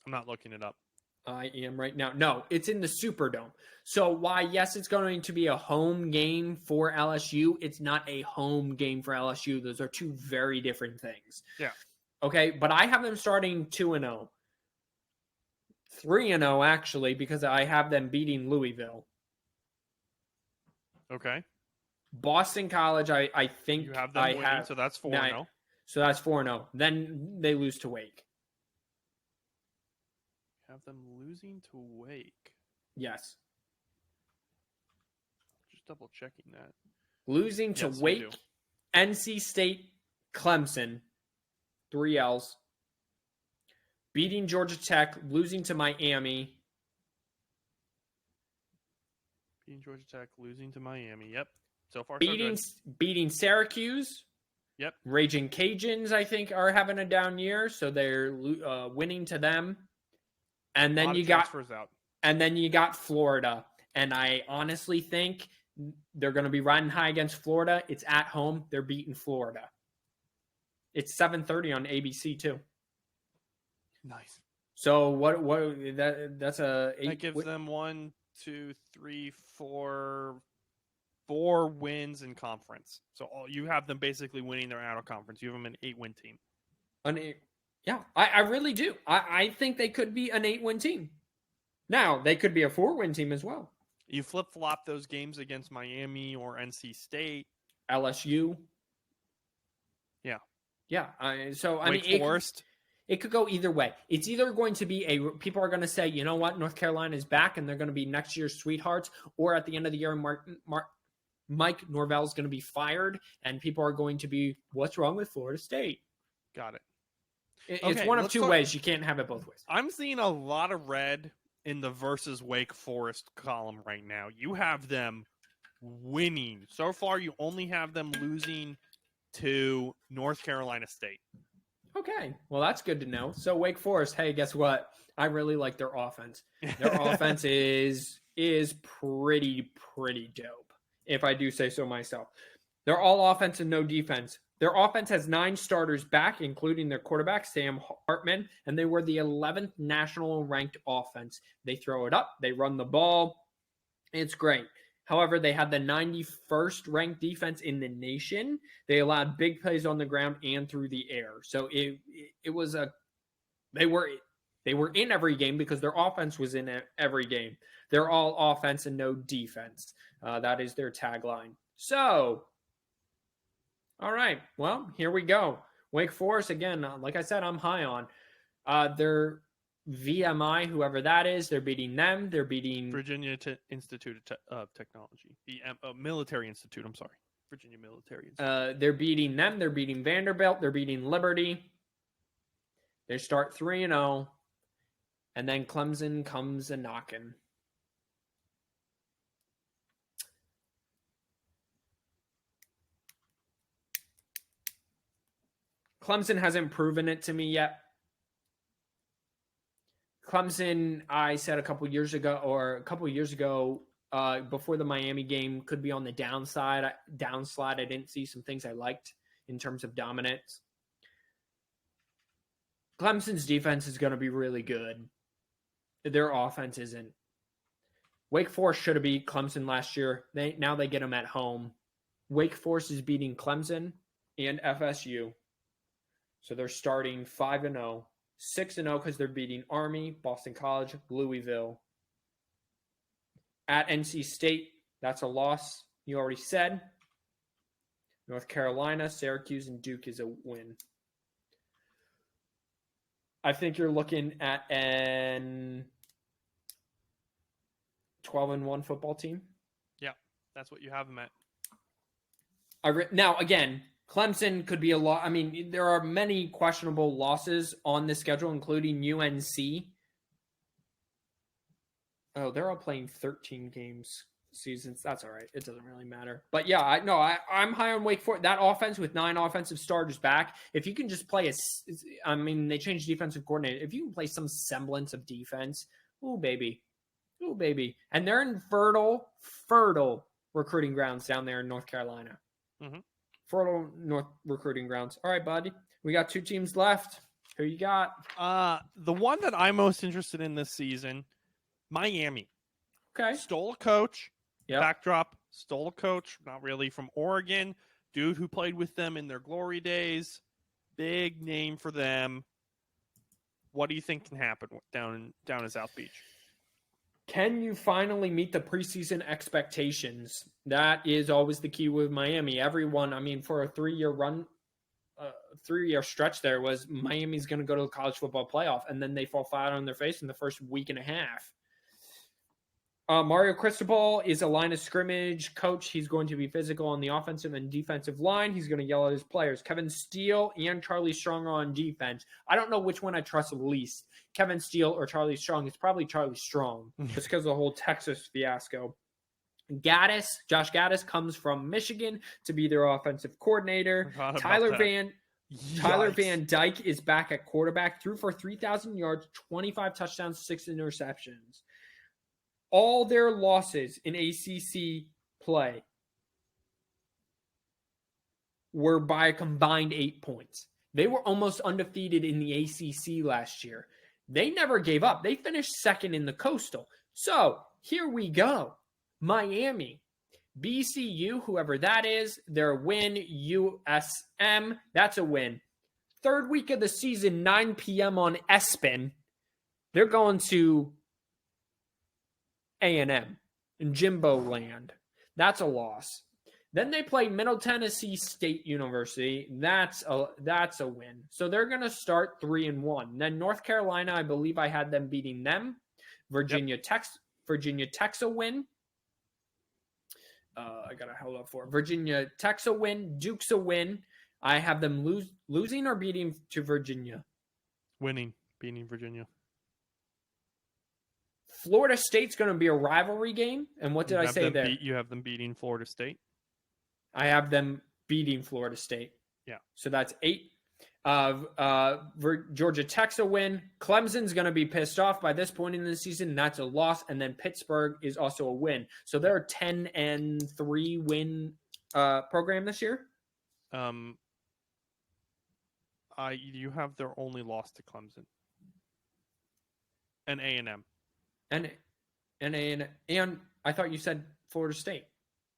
I'm not looking it up. I am right now. No, it's in the Superdome. So why, yes, it's going to be a home game for LSU. It's not a home game for LSU. Those are two very different things. Yeah. Okay, but I have them starting 2-0. 3-0, actually, because I have them beating Louisville. Okay. Boston College, I think You have them winning, so that's 4-0. So that's 4-0. Then they lose to Wake. Have them losing to Wake. Yes. Just double checking that. Losing to Wake, NC State, Clemson, 3 L's. Beating Georgia Tech, losing to Miami. Beating Georgia Tech, losing to Miami. Yep. So far, Beating Syracuse. Yep. Raging Cajuns, I think, are having a down year, so they're winning to them. And then you got Florida. And I honestly think they're going to be riding high against Florida. It's at home. They're beating Florida. It's 7:30 on ABC too. Nice. So that gives them 1, 2, 3, 4 wins in conference. So you have them basically winning their out of conference. You have them an 8-win team. Yeah, I really do. I think they could be an 8-win team. Now, they could be a 4-win team as well. You flip-flop those games against Miami or NC State. LSU. Yeah. Yeah. Wake Forest. It could go either way. It's either going to be people are going to say, you know what, North Carolina is back and they're going to be next year's sweethearts, or at the end of the year, Mike Norvell is going to be fired and people are going to be, what's wrong with Florida State? Got it. It's one of two ways. You can't have it both ways. I'm seeing a lot of red in the versus Wake Forest column right now. You have them winning. So far, you only have them losing to North Carolina State. Okay. Well, that's good to know. So Wake Forest, hey, guess what? I really like their offense. Their offense is pretty dope, if I do say so myself. They're all offense and no defense. Their offense has 9 starters back, including their quarterback, Sam Hartman, and they were the 11th national ranked offense. They throw it up. They run the ball. It's great. However, they had the 91st ranked defense in the nation. They allowed big plays on the ground and through the air. So it was they were in every game because their offense was in every game. They're all offense and no defense. That is their tagline. So, all right. Well, here we go. Wake Forest, again, like I said, I'm high on. They're VMI, whoever that is. They're beating them. They're beating Virginia Institute of Technology. The Military Institute. I'm sorry. Virginia Military Institute. They're beating them. They're beating Vanderbilt. They're beating Liberty. They start 3-0. And then Clemson comes a-knocking. Clemson hasn't proven it to me yet. Clemson, I said a couple years ago, before the Miami game, could be on the downside. I didn't see some things I liked in terms of dominance. Clemson's defense is going to be really good. Their offense isn't. Wake Forest should have beat Clemson last year. Now they get them at home. Wake Forest is beating Clemson and FSU. So they're starting 5-0, 6-0 because they're beating Army, Boston College, Louisville. At NC State, that's a loss. You already said. North Carolina, Syracuse, and Duke is a win. I think you're looking at an 12-1 football team. Yeah, that's what you have them at. Now, again, Clemson could be a lot. I mean, there are many questionable losses on this schedule, including UNC. Oh, they're all playing 13 games seasons. That's all right. It doesn't really matter. But yeah, I'm high on Wake Forest. That offense with 9 offensive starters back, if you can just play they changed defensive coordinator. If you can play some semblance of defense, ooh, baby. Ooh, baby. And they're in fertile recruiting grounds down there in North Carolina. Mm-hmm. Fertile North recruiting grounds. All right, buddy. We got 2 teams left. Who you got? The one that I'm most interested in this season, Miami. Okay. Stole a coach. Yep. Backdrop. Stole a coach. Not really, from Oregon. Dude who played with them in their glory days. Big name for them. What do you think can happen down in South Beach? Can you finally meet the preseason expectations? That is always the key with Miami. Everyone, I mean, for a 3-year stretch there was Miami's going to go to the college football playoff, and then they fall flat on their face in the first week and a half. Mario Cristobal is a line of scrimmage coach. He's going to be physical on the offensive and defensive line. He's going to yell at his players. Kevin Steele and Charlie Strong are on defense. I don't know which one I trust least, Kevin Steele or Charlie Strong. It's probably Charlie Strong just because of the whole Texas fiasco. Josh Gaddis comes from Michigan to be their offensive coordinator. Tyler Van Dyke is back at quarterback, threw for 3,000 yards, 25 touchdowns, 6 interceptions. All their losses in ACC play were by a combined 8 points. They were almost undefeated in the ACC last year. They never gave up. They finished second in the Coastal. So here we go. Miami, BCU, whoever that is, their win. USM, that's a win. 3rd week of the season, 9 p.m. on ESPN. They're going to A&M in Jimbo Land. That's a loss. Then they play Middle Tennessee State University. That's a win. So they're going to start 3-1. Then North Carolina, I believe I had them beating them. Virginia Tech a win. I got to hold up for it. Virginia Tech's a win. Duke's a win. I have them losing or beating to Virginia. Winning, beating Virginia. Florida State's going to be a rivalry game. And what did I say there? You have them beating Florida State. I have them beating Florida State. Yeah. So that's 8. Georgia Tech's a win. Clemson's going to be pissed off by this point in the season. That's a loss. And then Pittsburgh is also a win. So they're a 10-3 win program this year. You have their only loss to Clemson and A&M. And I thought you said Florida State.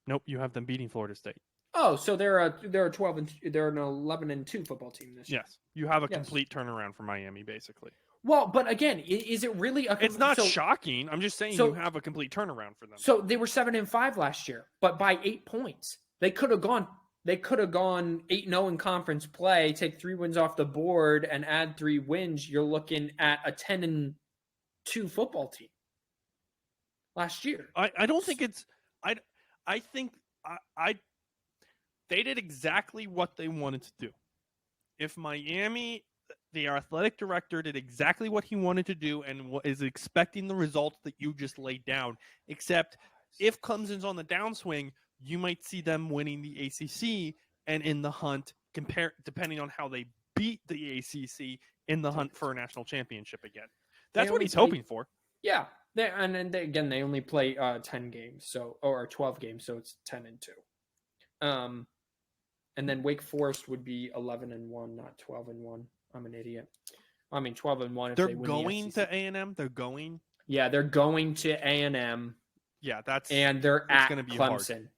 Nope, you have them beating Florida State. Oh, so they're an 11-2 football team this year. Yes, you have a complete turnaround for Miami, basically. Well, but again, is it really It's not shocking. I'm just saying you have a complete turnaround for them. So they were 7-5 last year, but by 8 points. They could have gone 8-0 in conference play, take 3 wins off the board, and add 3 wins. You're looking at a 10-2 football team last year. I don't think it's. I think they did exactly what they wanted to do. If Miami, the athletic director, did exactly what he wanted to do and is expecting the results that you just laid down, except if Clemson's on the downswing, you might see them winning the ACC and in the hunt, depending on how they beat the ACC, in the hunt for a national championship again. That's what he's hoping for. Yeah. They only play 10 games, or 12 games, so it's 10-2. And then Wake Forest would be 11-1, not 12-1. I'm an idiot. I mean 12-1. If they're they win going the to A&M. They're going. Yeah, they're going to A&M. Yeah, and they're at Clemson. Hard.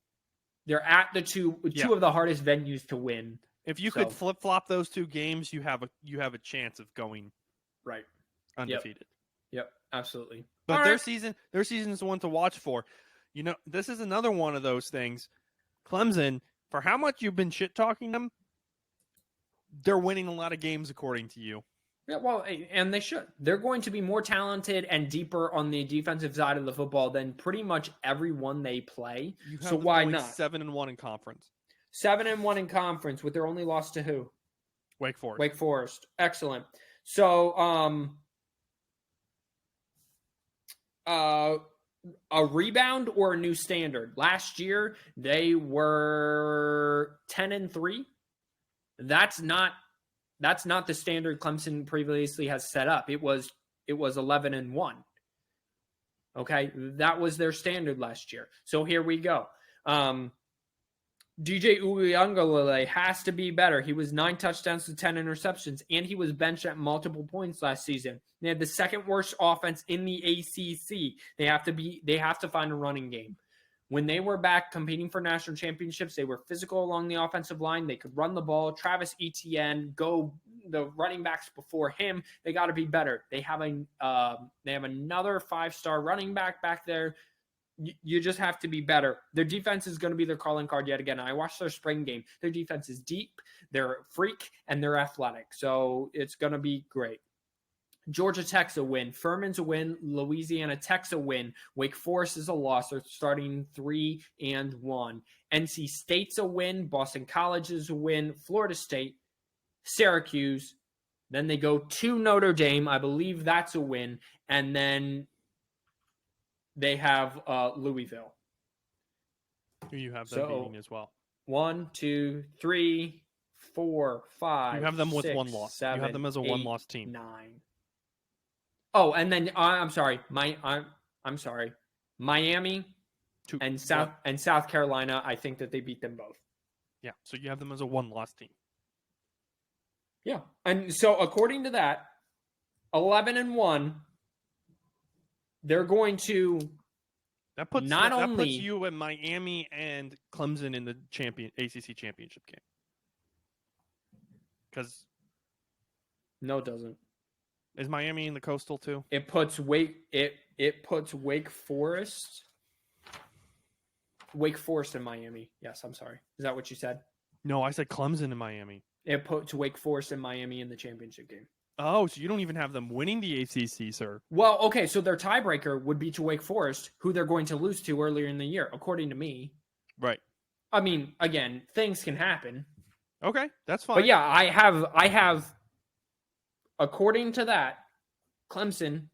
They're at the two of the hardest venues to win. If you could flip flop those 2 games, you have a chance of going Right. undefeated. Yep. Absolutely. But All their right. season is one to watch for. You know, this is another one of those things. Clemson, for how much you've been shit talking them, they're winning a lot of games according to you. Yeah, well, and they should. They're going to be more talented and deeper on the defensive side of the football than pretty much everyone they play. You have So them why going not? 7-1 in conference. 7-1 in conference with their only loss to who? Wake Forest. Wake Forest. Excellent. So, a rebound or a new standard? Last year they were 10-3. That's not the standard Clemson previously has set up. It was 11-1. Okay, that was their standard last year. So here we go. DJ Uiagalelei has to be better. He was 9 touchdowns to 10 interceptions, and he was benched at multiple points last season. They had the second worst offense in the ACC. They have to find a running game. When they were back competing for national championships, they were physical along the offensive line. They could run the ball. Travis Etienne, the running backs before him. They got to be better. They have another 5-star running back there. You just have to be better. Their defense is going to be their calling card yet again. I watched their spring game. Their defense is deep, they're freak, and they're athletic. So it's going to be great. Georgia Tech's a win. Furman's a win. Louisiana Tech's a win. Wake Forest is a loss. They're starting 3-1. NC State's a win. Boston College is a win. Florida State, Syracuse. Then they go to Notre Dame. I believe that's a win. And then they have Louisville. Who you have them beating as well. 1, 2, 3, 4, 5. You have them with 6, one loss. 7, You have them as a 8, one-loss team. 9. Oh, and then I'm sorry. I'm sorry. Miami and South Carolina. I think that they beat them both. Yeah. So you have them as a one-loss team. Yeah, and so according to that, 11-1. They're going to that puts you and Miami and Clemson in the ACC championship game. Because no, it doesn't. Is Miami in the Coastal too? It puts Wake Forest in Miami. Yes, I'm sorry. Is that what you said? No, I said Clemson in Miami. It puts Wake Forest and Miami in the championship game. Oh, so you don't even have them winning the ACC, sir. Well, okay, so their tiebreaker would be to Wake Forest, who they're going to lose to earlier in the year, according to me. Right. I mean, again, things can happen. Okay, that's fine. But yeah, I have, according to that, Clemson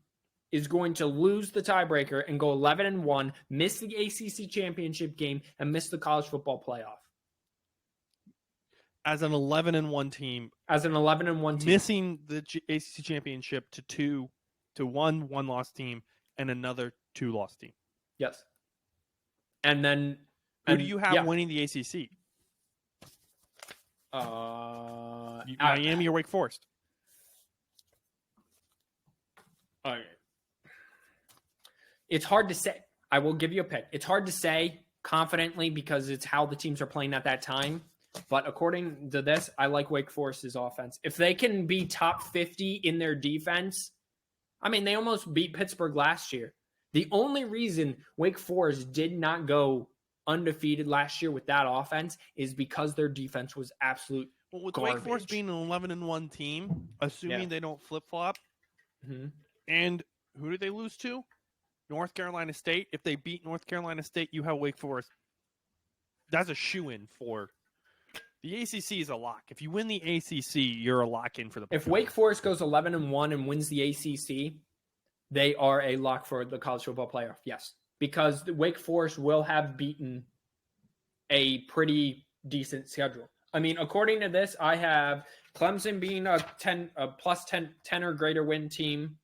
is going to lose the tiebreaker and go 11-1, miss the ACC championship game, and miss the college football playoff. As an 11-1 team. As an 11-1 team. Missing the ACC championship to one-loss team and another 2-loss team. Yes. And then... Who do you have winning the ACC? Miami or Wake Forest? Okay. It's hard to say. I will give you a pick. It's hard to say confidently because it's how the teams are playing at that time. But according to this, I like Wake Forest's offense. If they can be top 50 in their defense, I mean, they almost beat Pittsburgh last year. The only reason Wake Forest did not go undefeated last year with that offense is because their defense was absolute with garbage. Wake Forest being an 11-1 team, assuming they don't flip-flop, and who did they lose to? North Carolina State. If they beat North Carolina State, you have Wake Forest. That's a shoo-in for... The ACC is a lock. If you win the ACC, you're a lock-in for the playoffs. If Wake Forest goes 11-1 and wins the ACC, they are a lock for the college football playoff, yes. Because Wake Forest will have beaten a pretty decent schedule. I mean, according to this, I have Clemson being a plus 10 or greater win team,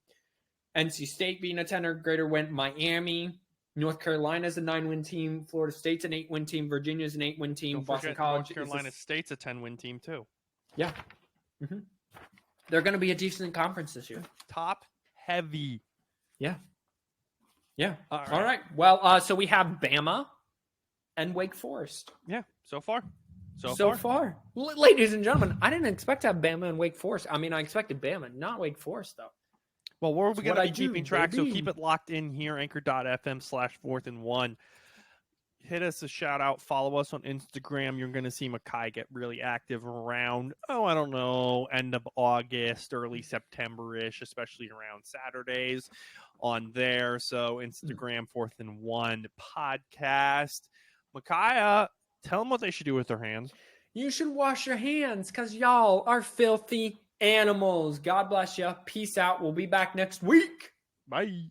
NC State being a 10 or greater win, Miami, North Carolina's a 9-win team, Florida State's an 8-win team, Virginia's an 8-win team, Boston College. North Carolina State's a 10-win team too. Yeah. They're going to be a decent conference this year. Top heavy. Yeah. Yeah. All right. Well, so we have Bama and Wake Forest. Yeah. So far. Ladies and gentlemen, I didn't expect to have Bama and Wake Forest. I mean, I expected Bama, not Wake Forest, though. Well, we're It's going what to I be do, keeping track, so baby. keep it locked in here, anchor.fm/4th&1. Hit us a shout out. Follow us on Instagram. You're going to see Makai get really active around, I don't know, end of August, early September-ish, especially around Saturdays on there. So Instagram 4th&1 podcast. Makai, tell them what they should do with their hands. You should wash your hands because y'all are filthy animals. God bless you. Peace out. We'll be back next week. Bye.